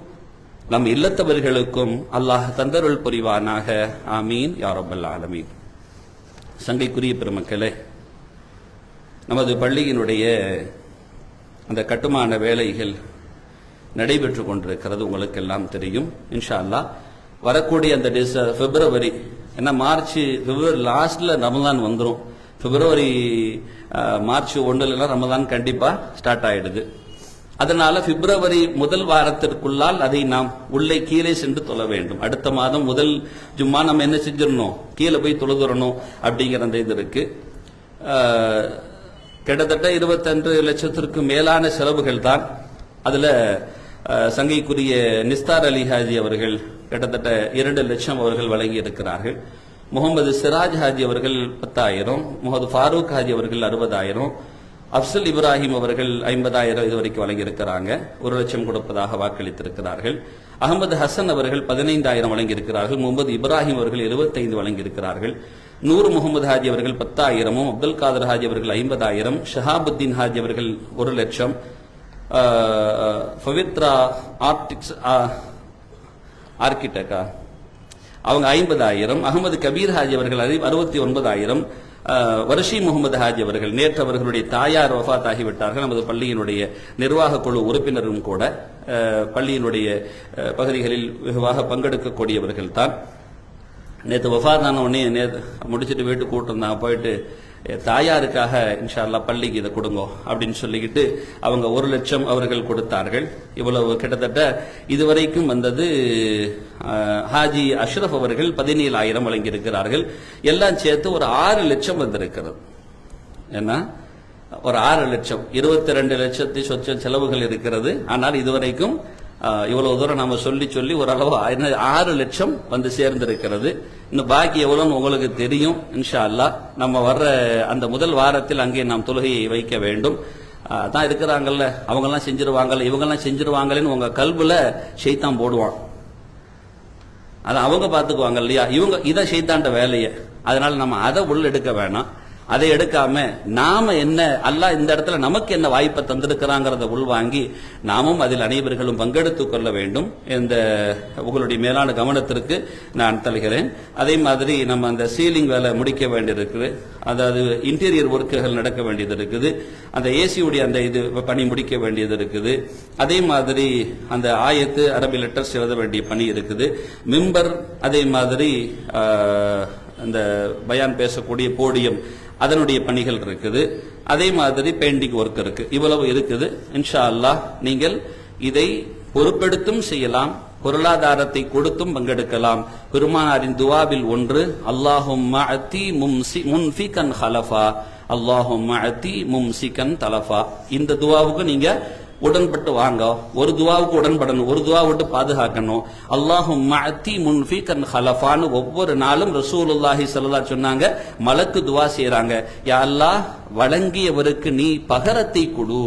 நம் இல்லத்தவர்களுக்கும் அல்லாஹ் தந்தருள் புரிவானாக. ஆமீன் யா ரப்பல் ஆலமீன். சங்கைக்குரிய பெருமக்களே, நமது பள்ளியினுடைய அந்த கட்டுமான வேலைகள் நடைபெற்று கொண்டிருக்கிறது. உங்களுக்கு எல்லாம் தெரியும். இன்ஷா அல்லாஹ் வரக்கூடிய அந்த பிப்ரவரி, ஏன்னா பிப்ரவரி லாஸ்ட்ல ரமலான் வந்துடும். பிப்ரவரி மார்ச் 1 ரமலான் கண்டிப்பா ஸ்டார்ட் ஆயிடுது. அதனால பிப்ரவரி முதல் வாரத்திற்குள்ளால் அதை நாம் உள்ளே கீழே சென்று தொழ வேண்டும். அடுத்த மாதம் முதல் ஜும்மா நம்ம என்ன செஞ்சிடணும், கீழே போய் தொழுதுறணும் அப்படிங்கிற அந்த இது இருக்கு. கிட்டத்தட்ட 22 லட்சத்திற்கு மேலான செலவுகள் தான். அதுல சங்கைக்குரிய நிஸ்தார் அலி ஹாஜி அவர்கள் கிட்டத்தட்ட 2 லட்சம் அவர்கள் வழங்கி இருக்கிறார்கள். முகமது சிராஜ் ஹாஜி அவர்கள் 10,000, முகமது ஃபாரூக் ஹாஜி அவர்கள் 60,000, அப்சல் இப்ராஹிம் அவர்கள் 50,000 இதுவரைக்கும் வழங்கியிருக்கிறாங்க. 1 லட்சம் கொடுப்பதாக வாக்களித்திருக்கிறார்கள். அகமது ஹசன் அவர்கள் 15,000 வழங்கியிருக்கிறார்கள். முகமது இப்ராஹிம் அவர்கள் 75 வழங்கியிருக்கிறார்கள். நூர் முகமது ஹாஜி அவர்கள் 10,000, அப்துல் காதர் ஹாஜி அவர்கள் 50,000, ஷஹாபுத்தீன் ஹாஜி அவர்கள் 1 லட்சம், பவித்ரா ஆர்கிடெக்டா அவங்க 50,000, அகமது கபீர் ஹாஜி அவர்கள் 69,000, வருஷி முகமது ஹாஜி அவர்கள் நேற்று அவர்களுடைய தாயார் வஃபாத் ஆகிவிட்டார்கள். நமது பள்ளியினுடைய நிர்வாக குழு உறுப்பினரும் கூட பள்ளியினுடைய பகுதிகளில் வெகுவாக பங்கெடுக்கக்கூடியவர்கள் தான். நேற்று வஃபாத்தான உடனே முடிச்சுட்டு வீட்டு கூட்டிருந்தாங்க. போயிட்டு தாயாருக்காக இன்ஷா அல்லாஹ் பள்ளிக்கு இதை கொடுங்க அப்படின்னு சொல்லிக்கிட்டு அவங்க 1 லட்சம் அவர்கள் கொடுத்தார்கள். இவ்வளவு கிட்டத்தட்ட இதுவரைக்கும் வந்தது. ஹாஜி அஷ்ரப் அவர்கள் 17,000 வழங்கியிருக்கிறார்கள். எல்லாம் சேர்த்து ஒரு 6 லட்சம் வந்திருக்கிறது. ஏன்னா ஒரு 6 லட்சம் 22 லட்சத்தி சொச்சம் செலவுகள் இருக்கிறது. ஆனால் இதுவரைக்கும் இவ்வளவு தூரம் நாம சொல்லி சொல்லி ஓரளவு 6 லட்சம் வந்து சேர்ந்திருக்கிறது. இன்னும் பாக்கி எவ்வளவுன்னு உங்களுக்கு தெரியும். இன்ஷா அல்லாஹ் நம்ம வர்ற அந்த முதல் வாரத்தில் அங்கே நாம் தொழுகையை வைக்க வேண்டும். தான் இருக்கிறாங்கல்ல, அவங்கெல்லாம் செஞ்சிருவாங்கல்ல, இவங்கெல்லாம் செஞ்சிருவாங்களேன்னு உங்க கல்புல ஷைத்தான் போடுவான். அதை அவங்க பார்த்துக்குவாங்க இல்லையா, இவங்க இதை ஷைத்தான்ட வேலையை. அதனால நம்ம அதை உள்ள எடுக்க வேணாம். அதை எடுக்காம நாம என்ன அல்லாஹ் இந்த இடத்துல நமக்கு என்ன வாய்ப்பை தந்திருக்கிறாங்கிறத உள்வாங்கி நாமும் அதில் அனைவர்களும் பங்கெடுத்துக் கொள்ள வேண்டும். இந்த உங்களுடைய மேலான கவனத்திற்கு நான் தருகிறேன். அதே மாதிரி நம்ம அந்த சீலிங் வேலை முடிக்க வேண்டியிருக்குது, அதாவது இன்டீரியர் ஒர்க்குகள் நடக்க வேண்டியது இருக்குது, அந்த ஏசியுடைய அந்த இது பணி முடிக்க வேண்டியது இருக்குது. அதே மாதிரி அந்த ஆயத்து அரபி லெட்டர்ஸ் எழுத வேண்டிய பணி இருக்குது. மிம்பர், அதே மாதிரி அந்த பயான் பேசக்கூடிய போடியம் அதனுடைய பணிகள் இருக்குது. அதே மாதிரி பெயிண்டிங் ஒர்க் இருக்கு. இவ்வளவு இருக்குது. இன்ஷா அல்லாஹ் நீங்கள் இதை பொறுப்பெடுத்தும் செய்யலாம், பொருளாதாரத்தை கொடுத்தும் பங்கெடுக்கலாம். பெருமானாரின் துவாவில் ஒன்று, அல்லாஹும்ம அத்தி முன்ஃபிகன் ஹலஃபா, அல்லாஹும்ம அத்தி மும்சிகன் தலஃபா. இந்த துவாவுக்கு நீங்க உடன்பட்டு வாங்க. ஒரு துவாவுக்கு உடன்படணும், ஒரு துவா விட்டு பாதுகாக்கணும். அல்லாஹும்ம அத்தி முன்ஃபிகன் ஹலஃபான்னு ஒவ்வொரு நாளும் ரசூலுல்லாஹி ஸல்லல்லாஹு அலைஹி சொன்னாங்க. மலக்கு துவா செய்யறாங்க, யா அல்லாஹ் வழங்கியவருக்கு நீ பகரத்தை கொடு,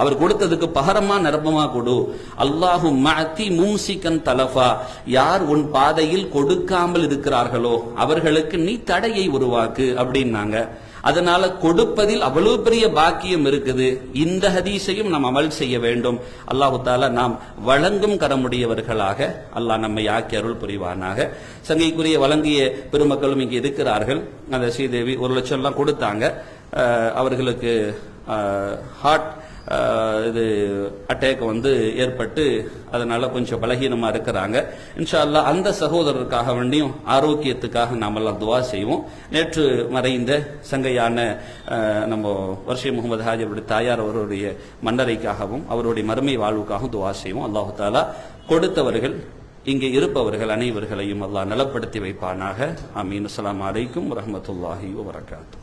அவர் கொடுத்ததுக்கு பகரமா நிரப்பமா கொடு. அல்லாஹும்ம அத்தி மும்சிகன் தலஃபா, யார் உன் பாதையில் கொடுக்காமல் இருக்கிறார்களோ அவர்களுக்கு நீ தடையை உருவாக்கு அப்படின்னாங்க. அதனால கொடுப்பதில் அவ்வளவு பெரிய பாக்கியம் இருக்குது. இந்த ஹதீஸையும் நாம் அமல் செய்ய வேண்டும். அல்லாஹு தாலா நாம் வழங்கும் கரமுடையவர்களாக அல்லாஹ் நம்மை ஆக்கி அருள் புரிவானாக. சங்கைக்குரிய வழங்கிய பெருமக்களும் இங்கே இருக்கிறார்கள். அந்த ஸ்ரீதேவி 1 லட்சம் எல்லாம் கொடுத்தாங்க. அவர்களுக்கு ஹார்ட் இது அட்டாக் வந்து ஏற்பட்டு அதனால கொஞ்சம் பலகீனமா இருக்கிறாங்க. இன்ஷா அல்லாஹ் அந்த சகோதரருக்காக வேண்டியும் ஆரோக்கியத்துக்காக நாமெல்லாம் துவா செய்வோம். நேற்று மறைந்த சங்கையான நம்ம வர்ஷி முகமது ஹாஜி அவருடைய தாயார் அவருடைய மன்னரைக்காகவும் அவருடைய மறுமை வாழ்வுக்காகவும் துவா செய்வோம். அல்லாஹு தாலா கொடுத்தவர்கள் இங்கே இருப்பவர்கள் அனைவர்களையும் அல்லாஹ் நலப்படுத்தி வைப்பானாக. ஆமீன். அஸ்ஸலாமு அலைக்கும் வரஹ்மத்துல்லாஹி வபரகாத்துஹு.